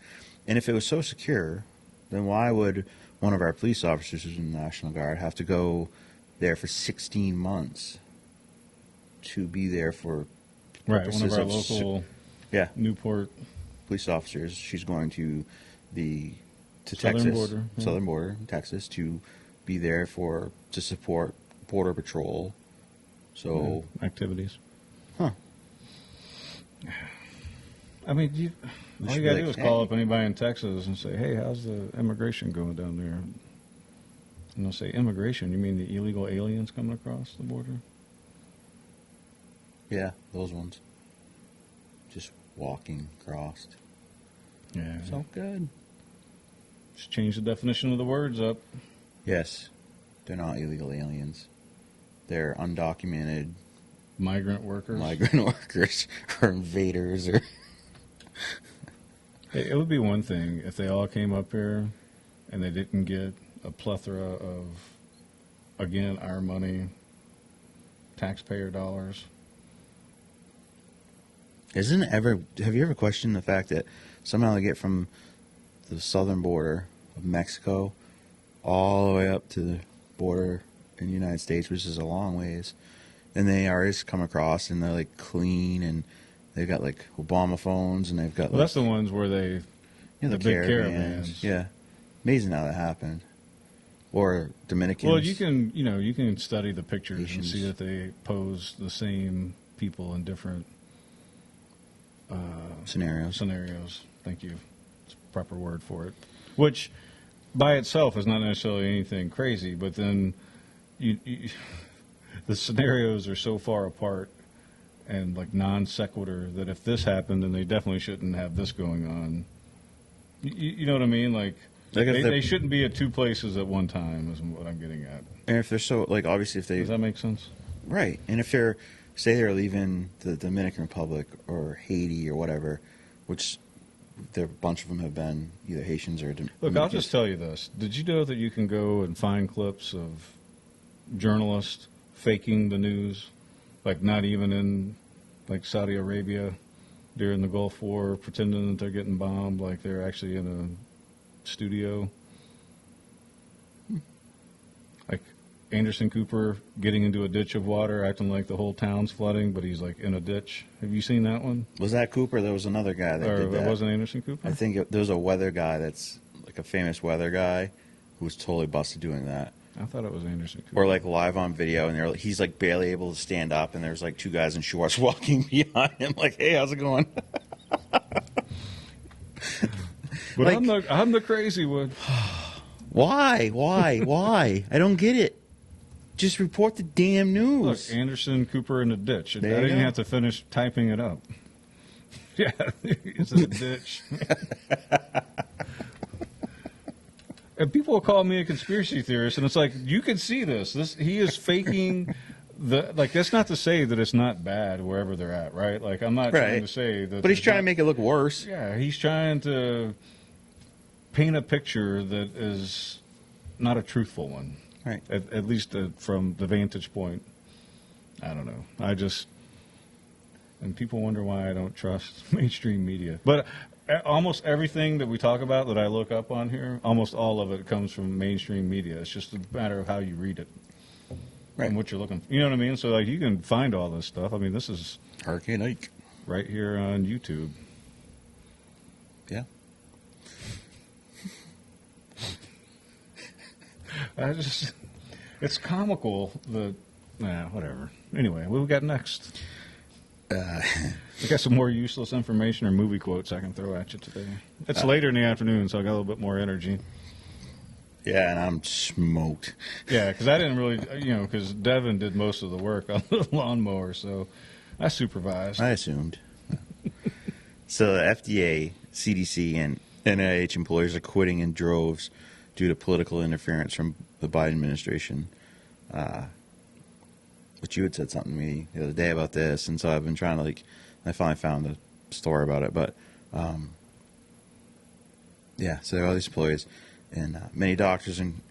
And if it was so secure, then why would one of our police officers who's in the National Guard have to go there for 16 months to be there for purposes one of our local Newport police officers? She's going to Southern border, Southern border, Texas, to be there to support Border Patrol. So activities. Huh. I mean, all you got to do is call up anybody in Texas and say, hey, how's the immigration going down there? And they'll say, immigration? You mean the illegal aliens coming across the border? Yeah, those ones. Just walking across. Yeah. So good. Just change the definition of the words up. Yes. They're not illegal aliens. They're undocumented migrant workers or invaders or it would be one thing if they all came up here and they didn't get a plethora of, again, our money, taxpayer dollars. Have you ever questioned the fact that somehow they get from the southern border of Mexico all the way up to the border in the United States, which is a long ways, and they always come across and they're like clean, and they've got like Obama phones, and they've got that's the ones where they the big caravans. Yeah, amazing how that happened. Or Dominicans. Well, you can study the pictures and see that they pose the same people in different scenarios. Thank you. It's a proper word for it. Which by itself is not necessarily anything crazy, but then the scenarios are so far apart and like non sequitur that if this happened, then they definitely shouldn't have this going on. You know what I mean? Like they shouldn't be at two places at one time. Is what I'm getting at. And if they're so like obviously if they does that make sense? Right. And if they're say they're leaving the Dominican Republic or Haiti or whatever, which there a bunch of them have been either Haitians or Dominicans. Look, I'll just tell you this. Did you know that you can go and find clips of journalists faking the news, like not even in like Saudi Arabia during the Gulf War, pretending that they're getting bombed like they're actually in a studio? Like Anderson Cooper getting into a ditch of water, acting like the whole town's flooding, but he's like in a ditch. Have you seen that one? Was that Cooper? There was another guy that did that. That wasn't Anderson Cooper? I think there was a weather guy that's like a famous weather guy who was totally busted doing that. I thought it was Anderson Cooper. Or like live on video, and he's like barely able to stand up, and there's like two guys in shorts walking behind him, like, "Hey, how's it going?" But like, I'm the crazy one. Why? I don't get it. Just report the damn news. Look, Anderson Cooper in a ditch. I didn't have to finish typing it up. Yeah, it's in a ditch. And people will call me a conspiracy theorist, and it's like, you can see this. He is faking that's not to say that it's not bad wherever they're at, right? Like, I'm not trying to say that. But he's trying to make it look worse. Yeah, he's trying to paint a picture that is not a truthful one. Right. At least from the vantage point. I don't know. And people wonder why I don't trust mainstream media. But almost everything that we talk about that I look up on here, almost all of it comes from mainstream media. It's just a matter of how you read it. Right. And what you're looking for. You know what I mean? So, like, you can find all this stuff. I mean, this is Hurricane Ike right here on YouTube. Yeah. It's comical. Whatever. Anyway, what we got next? We got some more useless information or movie quotes I can throw at you today. It's later in the afternoon, so I got a little bit more energy. Yeah, and I'm smoked. Yeah, because I didn't really, because Devin did most of the work on the lawnmower, so I supervised. I assumed. So the FDA, CDC, and NIH employees are quitting in droves due to political interference from the Biden administration. But you had said something to me the other day about this, and so I've been trying to, I finally found a story about it. But, so there are all these employees, and many doctors and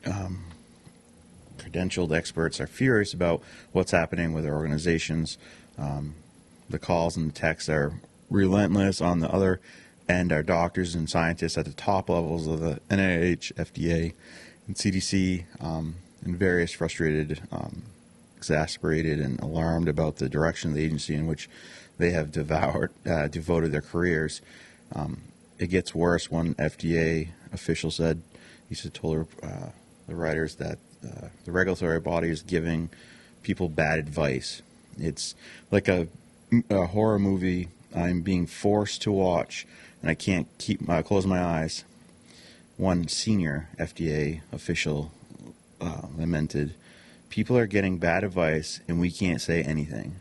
credentialed experts are furious about what's happening with their organizations. The calls and the texts are relentless. On the other end are doctors and scientists at the top levels of the NIH, FDA, and CDC, and various frustrated, exasperated, and alarmed about the direction of the agency in which they have devoted their careers. It gets worse. One FDA official said, told the writers that the regulatory body is giving people bad advice. It's like a horror movie I'm being forced to watch, and I can't close my eyes. One senior FDA official lamented, "People are getting bad advice, and we can't say anything."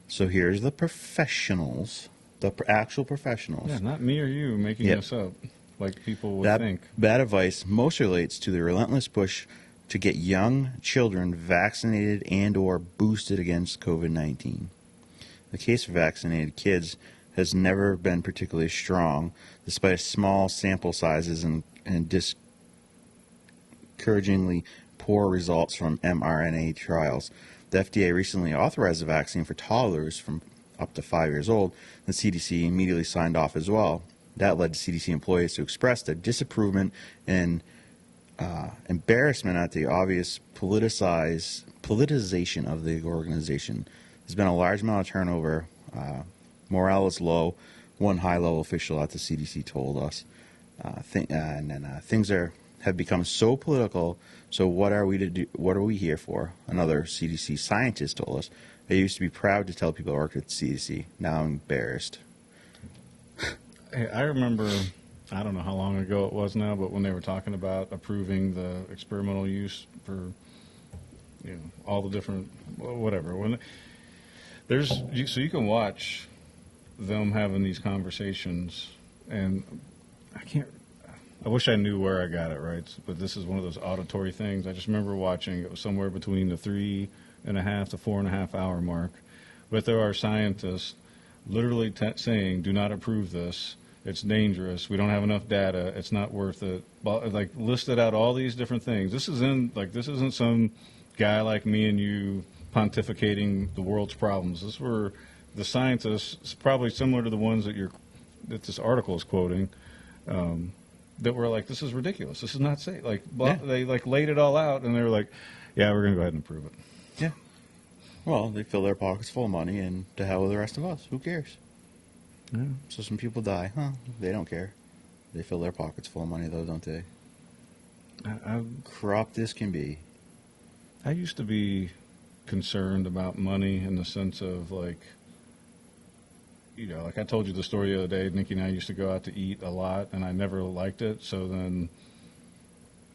So here's the professionals, the actual professionals. Yeah, not me or you making this up, like people would think. Bad advice most relates to the relentless push to get young children vaccinated and or boosted against COVID-19. The case for vaccinated kids has never been particularly strong, despite small sample sizes and discouragingly poor results from mRNA trials. The FDA recently authorized the vaccine for toddlers from up to 5 years old. The CDC immediately signed off as well. That led CDC employees to express their disapproval and embarrassment at the obvious politicization of the organization. There's been a large amount of turnover. Morale is low. One high-level official at the CDC told us. Things have become so political. So what are we to do? What are we here for? Another CDC scientist told us. I used to be proud to tell people I worked at the CDC. Now I'm embarrassed. Hey, I remember, I don't know how long ago it was now, but when they were talking about approving the experimental use for all the different whatever. When so you can watch them having these conversations, and I wish I knew where I got it right, but this is one of those auditory things. I just remember watching. It was somewhere between the 3.5 to 4.5 hour mark. But there are scientists literally saying, "Do not approve this. It's dangerous. We don't have enough data. It's not worth it." Like listed out all these different things. This isn't some guy like me and you pontificating the world's problems. This were the scientists, probably similar to the ones that this article is quoting. That were like, this is ridiculous. This is not safe. They laid it all out, and they were like, yeah, we're going to go ahead and approve it. Yeah. Well, they fill their pockets full of money, and to hell with the rest of us. Who cares? Yeah. So some people die. Huh? They don't care. They fill their pockets full of money, though, don't they? Corrupt as can be. I used to be concerned about money in the sense of, like I told you the story the other day, Nikki and I used to go out to eat a lot, and I never liked it. So then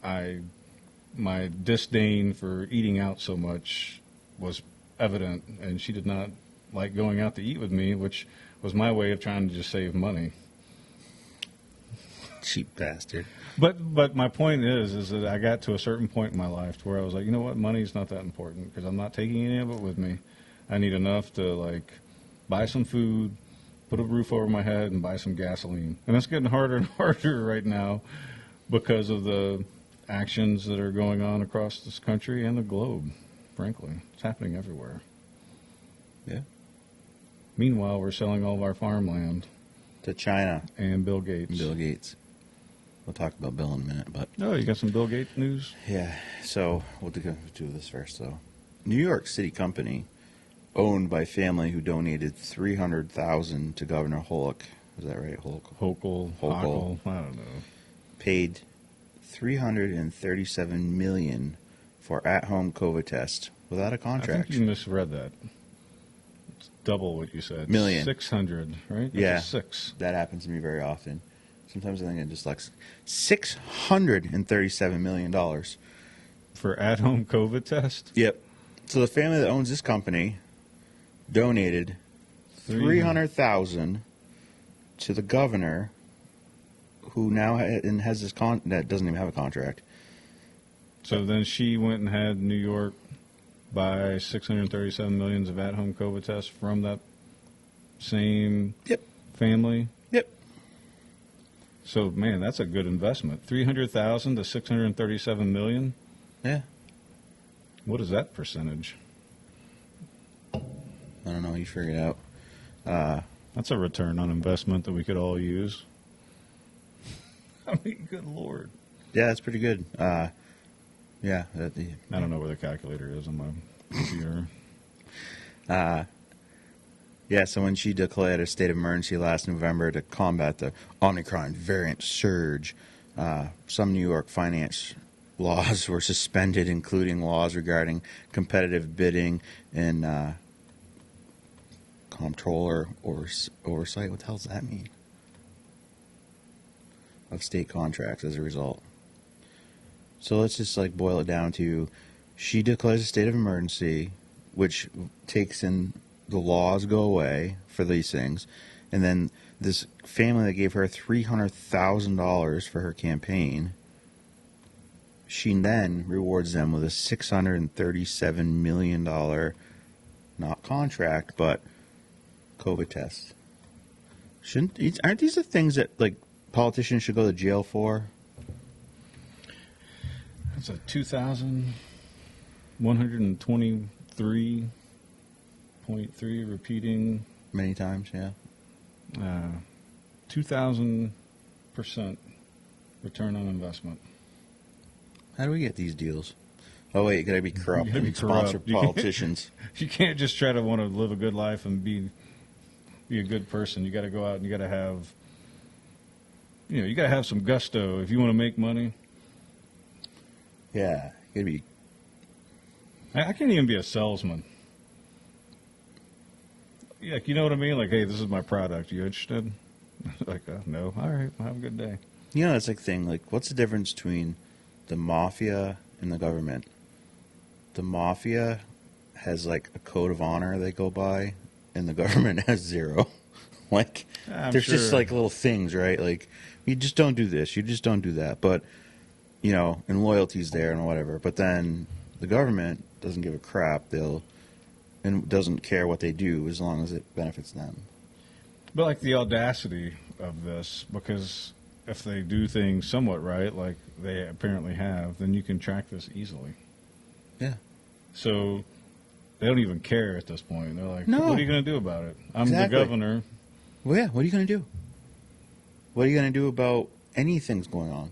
my disdain for eating out so much was evident, and she did not like going out to eat with me, which was my way of trying to just save money. Cheap bastard. But my point is that I got to a certain point in my life where I was like, you know what, money's not that important because I'm not taking any of it with me. I need enough to buy some food, put a roof over my head, and buy some gasoline. And that's getting harder and harder right now because of the actions that are going on across this country and the globe, frankly. It's happening everywhere. Yeah. Meanwhile, we're selling all of our farmland to China. And Bill Gates. We'll talk about Bill in a minute. But oh, you got some Bill Gates news? Yeah. So we'll do this first, though. New York City company owned by family who donated $300,000 to Governor Hochul. Is that right? Hochul. I don't know. Paid $337 million for at-home COVID tests without a contract. I think you misread that. It's double what you said. Million. 600, right? That's yeah. 6. That happens to me very often. Sometimes I think I'm dyslexic. $637 million for at-home COVID test. Yep. So the family that owns this company donated $300,000 to the governor, who now has this that doesn't even have a contract. So then she went and had New York buy $637 million of at-home COVID tests from that same family. Yep. So man, that's a good investment. $300,000 to $637 million. Yeah. What is that percentage? I don't know. You figure it out. That's a return on investment that we could all use. I mean, good Lord. Yeah, that's pretty good. Yeah. I don't know where the calculator is on my computer. Yeah, so when she declared a state of emergency last November to combat the Omicron variant surge, some New York finance laws were suspended, including laws regarding competitive bidding and comptroller oversight. What the hell does that mean? Of state contracts as a result. So let's just boil it down to, she declares a state of emergency, which takes in the laws go away for these things, and then this family that gave her $300,000 for her campaign, she then rewards them with a $637 million, not contract, but COVID test. Aren't these the things that politicians should go to jail for? That's a 2,123.3 repeating. Many times, yeah. 2,000% return on investment. How do we get these deals? Oh, wait, you got to be corrupt and sponsor politicians. You can't just try to want to live a good life and be a good person. You got to go out and you got to have, you got to have some gusto if you want to make money. Yeah, you got to be. I can't even be a salesman. Yeah, you know what I mean? Hey, this is my product. You interested? No. All right, well, have a good day. It's thing. What's the difference between the Mafia and the government? the Mafia has like a code of honor they go by, and the government has zero. Like, there's just like little things, right? Like, you just don't do this, you just don't do that. But, you know, and loyalty's there and whatever. But then the government doesn't give a crap. And doesn't care what they do as long as it benefits them. But like the audacity of this, because if they do things somewhat right, like they apparently have, then you can track this easily. Yeah. So they don't even care at this point. They're like, no. What are you going to do about it? I'm exactly. the governor. Well, yeah, what are you going to do? What are you going to do about anything's going on?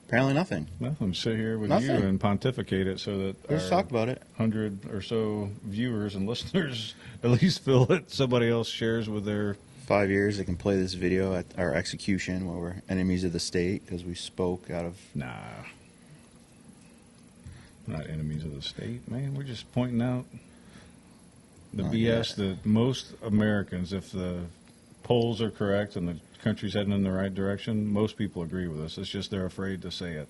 Apparently nothing. Nothing. Sit here with nothing. you and pontificate it so that let's talk about it. 100 or so viewers and listeners at least feel that somebody else shares with their... 5 years they can play this video at our execution where we're enemies of the state because we spoke out of... Nah. We're not enemies of the state, man. We're just pointing out the BS that most Americans, if the polls are correct and the country's heading in the right direction, most people agree with us. It's just they're afraid to say it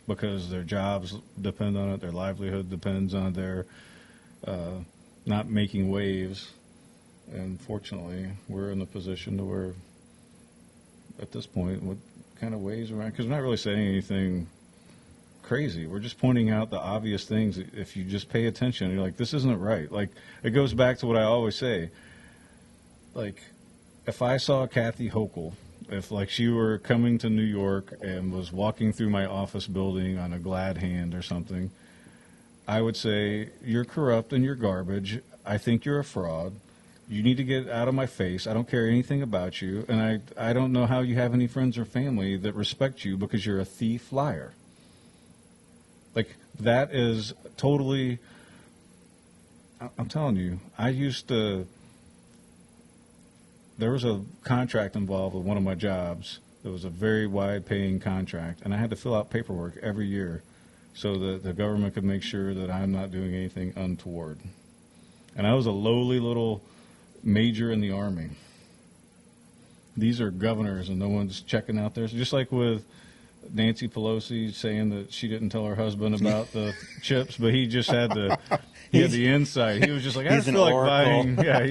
because their jobs depend on it, their livelihood depends on their not making waves. And fortunately, we're in a position to where, at this point, what kind of waves around? Because we're not really saying anything crazy. We're just pointing out the obvious things. If you just pay attention, you're like, this isn't right. Like, it goes back to what I always say. Like, if I saw Kathy Hochul, if like she were coming to New York and was walking through my office building on a glad hand or something, I would say, you're corrupt and you're garbage. I think you're a fraud. You need to get out of my face. I don't care anything about you. And I don't know how you have any friends or family that respect you because you're a thief liar. Like, that is totally, I'm telling you, I used to, there was a contract involved with one of my jobs. It was a very wide-paying contract, and I had to fill out paperwork every year so that the government could make sure that I'm not doing anything untoward. And I was a lowly little major in the Army. These are governors, and no one's checking out there. So just like with Nancy Pelosi saying that she didn't tell her husband about the chips, but he just had the insight. He was just like, I just feel like buying. Yeah,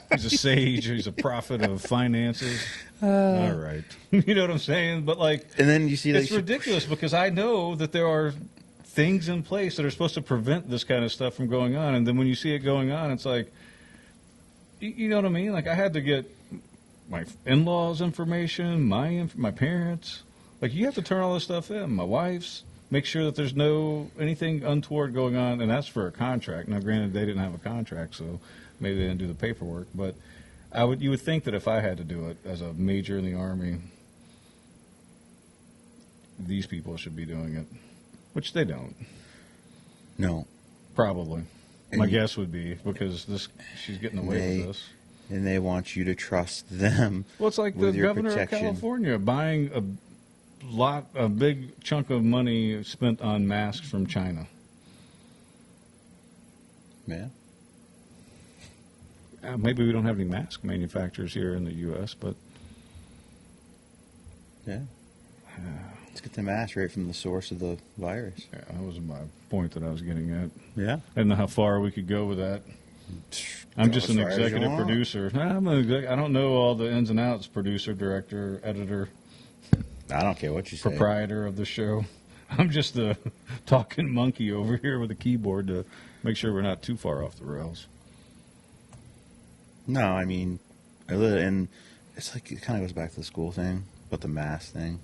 he's a sage. He's a prophet of finances. All right, you know what I'm saying? But like, and then you see it's ridiculous because I know that there are things in place that are supposed to prevent this kind of stuff from going on, and then when you see it going on, it's like, you know what I mean? Like, I had to get my in-laws' information, my parents. Like, you have to turn all this stuff in. My wife's, make sure that there's anything untoward going on, and that's for a contract. Now, granted, they didn't have a contract, so maybe they didn't do the paperwork. But you would think that if I had to do it as a major in the Army, these people should be doing it, which they don't. No. Probably. My guess would be because she's getting away with this. And they want you to trust them. Well, it's like the governor of California buying a big chunk of money spent on masks from China. Yeah. Maybe we don't have any mask manufacturers here in the U.S., but yeah. Let's get the mask right from the source of the virus. Yeah, that was my point that I was getting at. Yeah. I don't know how far we could go with that. I'm just an executive producer. I don't know all the ins and outs, producer, director, editor. I don't care what you say. Proprietor of the show. I'm just the talking monkey over here with a keyboard to make sure we're not too far off the rails. No, I mean, and it's like it kind of goes back to the school thing, but the mask thing,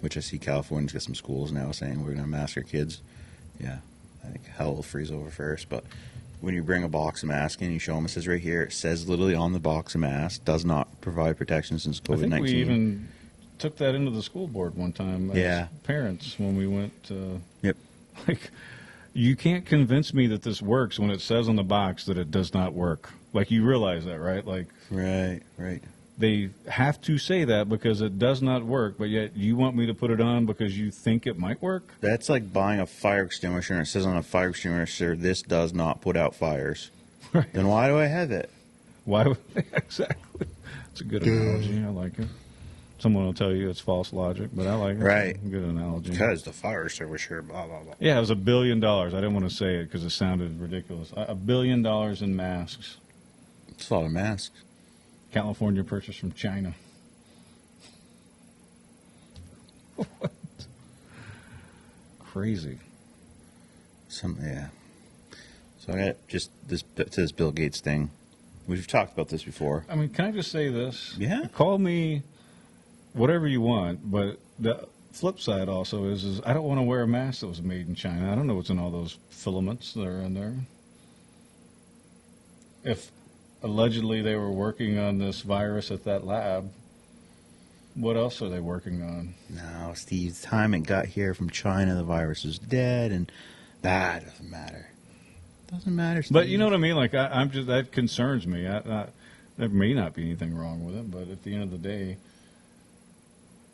which I see California's got some schools now saying we're going to mask our kids. Yeah, I think hell will freeze over first, but when you bring a box of masks in, you show them, it says right here, it says literally on the box of masks, does not provide protection since COVID-19. I think we even took that into the school board one time as parents when we went. Yep. Like, you can't convince me that this works when it says on the box that it does not work. Like, you realize that, right? Like, right. They have to say that because it does not work, but yet you want me to put it on because you think it might work? That's like buying a fire extinguisher and it says on a fire extinguisher, this does not put out fires. Right. Then why do I have it? Why? Exactly. It's a good analogy. I like it. Someone will tell you it's false logic, but I like it. Right. It's a good analogy. Because the fire extinguisher, blah, blah, blah. Yeah, it was $1 billion. I didn't want to say it because it sounded ridiculous. $1 billion in masks. It's a lot of masks. California purchased from China. What? Crazy. Yeah. So I got just this Bill Gates thing. We've talked about this before. I mean, can I just say this? Yeah. Call me whatever you want, but the flip side also is I don't want to wear a mask that was made in China. I don't know what's in all those filaments that are in there. If allegedly they were working on this virus at that lab, what else are they working on? No, Steve, the time it got here from China, the virus is dead, and that doesn't matter. Doesn't matter, Steve. But you know what I mean? Like, I'm just, that concerns me. There may not be anything wrong with it, but at the end of the day,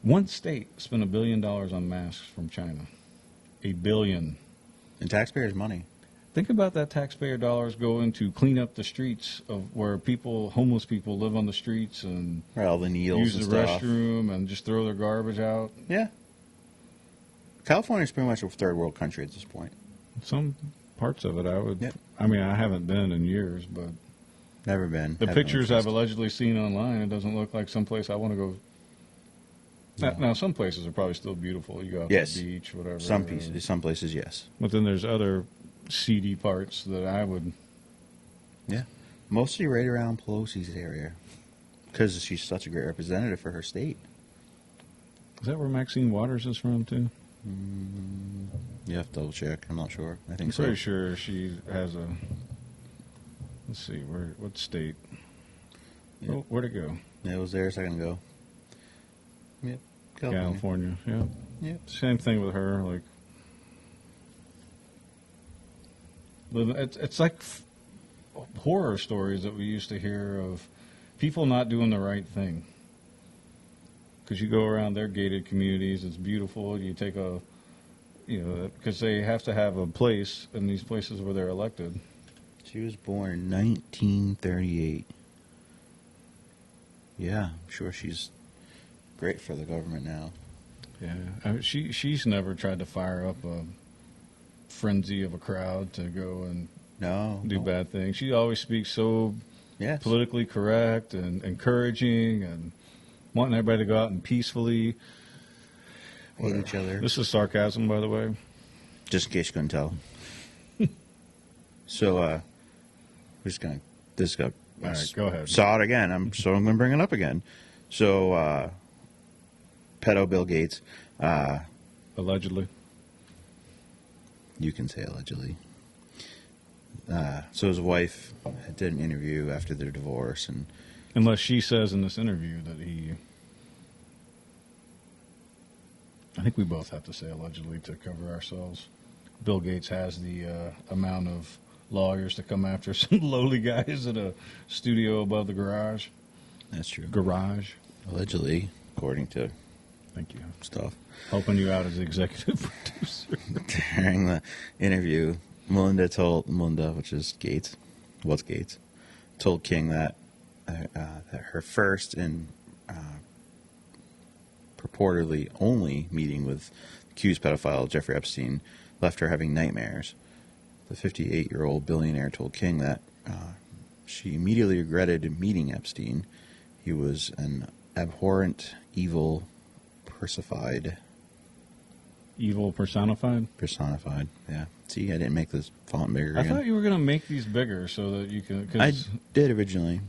one state spent $1 billion on masks from China. $1 billion. And taxpayers' money. Think about that taxpayer dollars going to clean up the streets of where homeless people live on the streets and all the needles use and the stuff. restroom and just throw their garbage out. Yeah. California's pretty much a third world country at this point. Some parts of it, I would. Yep. I mean, I haven't been in years, but Never been. the pictures I've allegedly seen online, it doesn't look like someplace I want to go. No. Now, some places are probably still beautiful. You go out Yes. to the beach, whatever. Some places, yes. But then there's other seedy parts that I would. Yeah. Mostly right around Pelosi's area. Because she's such a great representative for her state. Is that where Maxine Waters is from, too? You have to double check. I'm not sure. I think I'm so. pretty sure she has a. Let's see, what state? Yeah. Oh, where'd it go? Yeah, it was there a second ago. Yep. California. Yeah. Yep. Same thing with her. Like, it's like horror stories that we used to hear of people not doing the right thing. Because you go around their gated communities, it's beautiful. You take because they have to have a place in these places where they're elected. She was born in 1938. Yeah, I'm sure she's great for the government now. Yeah, I mean, she's never tried to fire up a frenzy of a crowd to go and do bad things. She always speaks so politically correct and encouraging and wanting everybody to go out and peacefully hate each other. This is sarcasm, by the way. Just in case you couldn't tell. So, we're just going to... All right, go ahead. Saw it again. I'm going to bring it up again. So, pedo Bill Gates. Allegedly. You can say allegedly. So his wife did an interview after their divorce, and unless she says in this interview that he... I think we both have to say allegedly to cover ourselves. Bill Gates has the amount of lawyers to come after some lowly guys at a studio above the garage. That's true. Garage. Allegedly, according to thank you stuff. Helping you out as the executive producer. During the interview, Melinda, which is Gates, told King that her first and purportedly only meeting with accused pedophile Jeffrey Epstein left her having nightmares. The 58-year-old billionaire told King that she immediately regretted meeting Epstein. He was an abhorrent, evil, personified. Evil personified? Personified, yeah. See, I didn't make this font bigger again. I thought you were going to make these bigger so that you can... I did originally.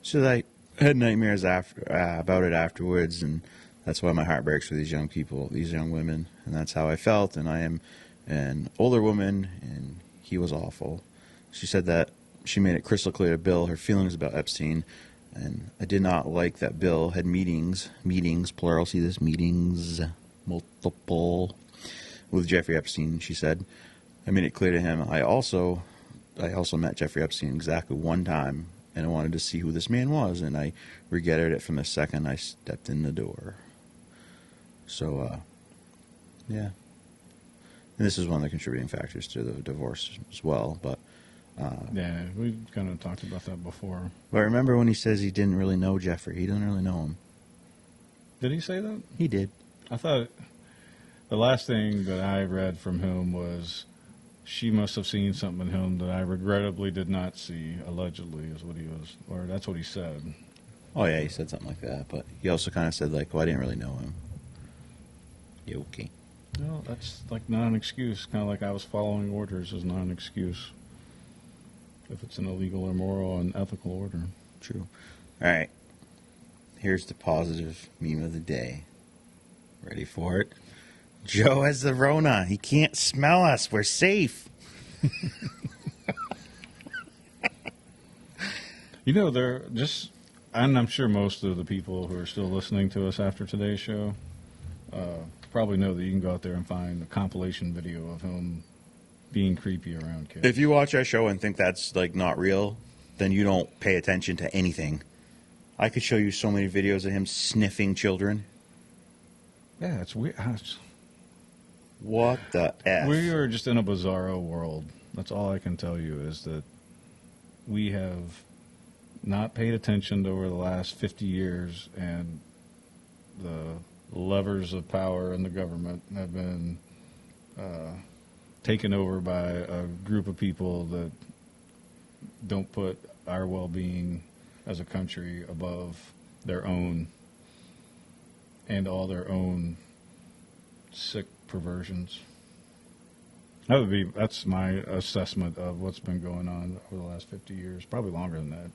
So I had nightmares about it afterwards, and that's why my heart breaks for these young people, these young women, and that's how I felt, and I am an older woman, and he was awful. She said that she made it crystal clear to Bill her feelings about Epstein, and I did not like that Bill had meetings, plural, see this, meetings, multiple, with Jeffrey Epstein, she said. I made it clear to him I also met Jeffrey Epstein exactly one time, and I wanted to see who this man was, and I regretted it from the second I stepped in the door. So, yeah. And this is one of the contributing factors to the divorce as well, but... yeah, we kind of talked about that before. But remember when he says he didn't really know Jeffrey? He didn't really know him. Did he say that? He did. I thought the last thing that I read from him was she must have seen something in him that I regrettably did not see, allegedly, is what he was, or that's what he said. Oh, yeah, he said something like that, but he also kind of said, like, well, I didn't really know him. You okay? No, that's like not an excuse. Kind of like I was following orders is not an excuse if it's an illegal, immoral, and ethical order. True. All right. Here's the positive meme of the day. Ready for it? Joe has the Rona. He can't smell us. We're safe. You know, they're just, and I'm sure most of the people who are still listening to us after today's show probably know that you can go out there and find a compilation video of him being creepy around kids. If you watch our show and think that's, like, not real, then you don't pay attention to anything. I could show you so many videos of him sniffing children. Yeah, it's weird. What the F? We are just in a bizarro world. That's all I can tell you is that we have not paid attention over the last 50 years, and the levers of power in the government have been taken over by a group of people that don't put our well-being as a country above their own and all their own sick perversions. That's my assessment of what's been going on over the last 50 years, probably longer than that.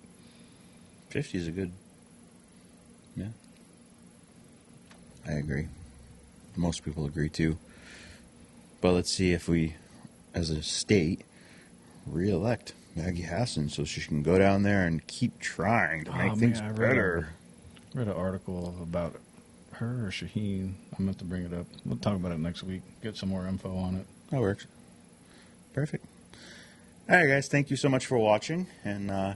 50 is a good, yeah. I agree. Most people agree too. But let's see if we, as a state, re-elect Maggie Hassan so she can go down there and keep trying to make things better. I read an article about her or Shaheen. I meant to bring it up. We'll talk about it next week. Get some more info on it. That works. Perfect. All right, guys. Thank you so much for watching. And,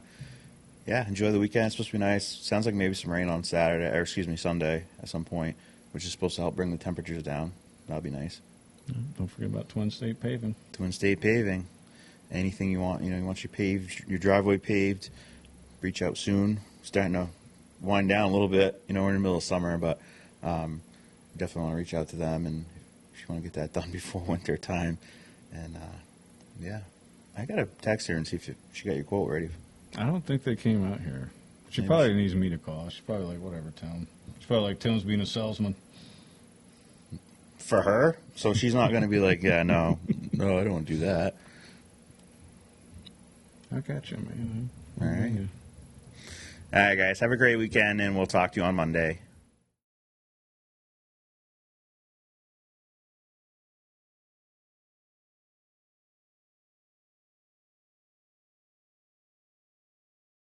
yeah, enjoy the weekend. It's supposed to be nice. Sounds like maybe some rain on Sunday at some point, which is supposed to help bring the temperatures down. That'll be nice. Don't forget about Twin State Paving. Twin State Paving. Anything you want, once you paved, your driveway paved, reach out soon. Starting to wind down a little bit. We're in the middle of summer, but definitely want to reach out to them, and if you want to get that done before winter time. And yeah, I gotta text her and see if she got your quote ready. I don't think they came out here. She probably needs me to call. She's probably like, whatever, Tim. She's probably like, Tim's being a salesman. For her? So she's not going to be like, yeah, no, I don't want to do that. I got you, man. All right. All right, guys. Have a great weekend, and we'll talk to you on Monday.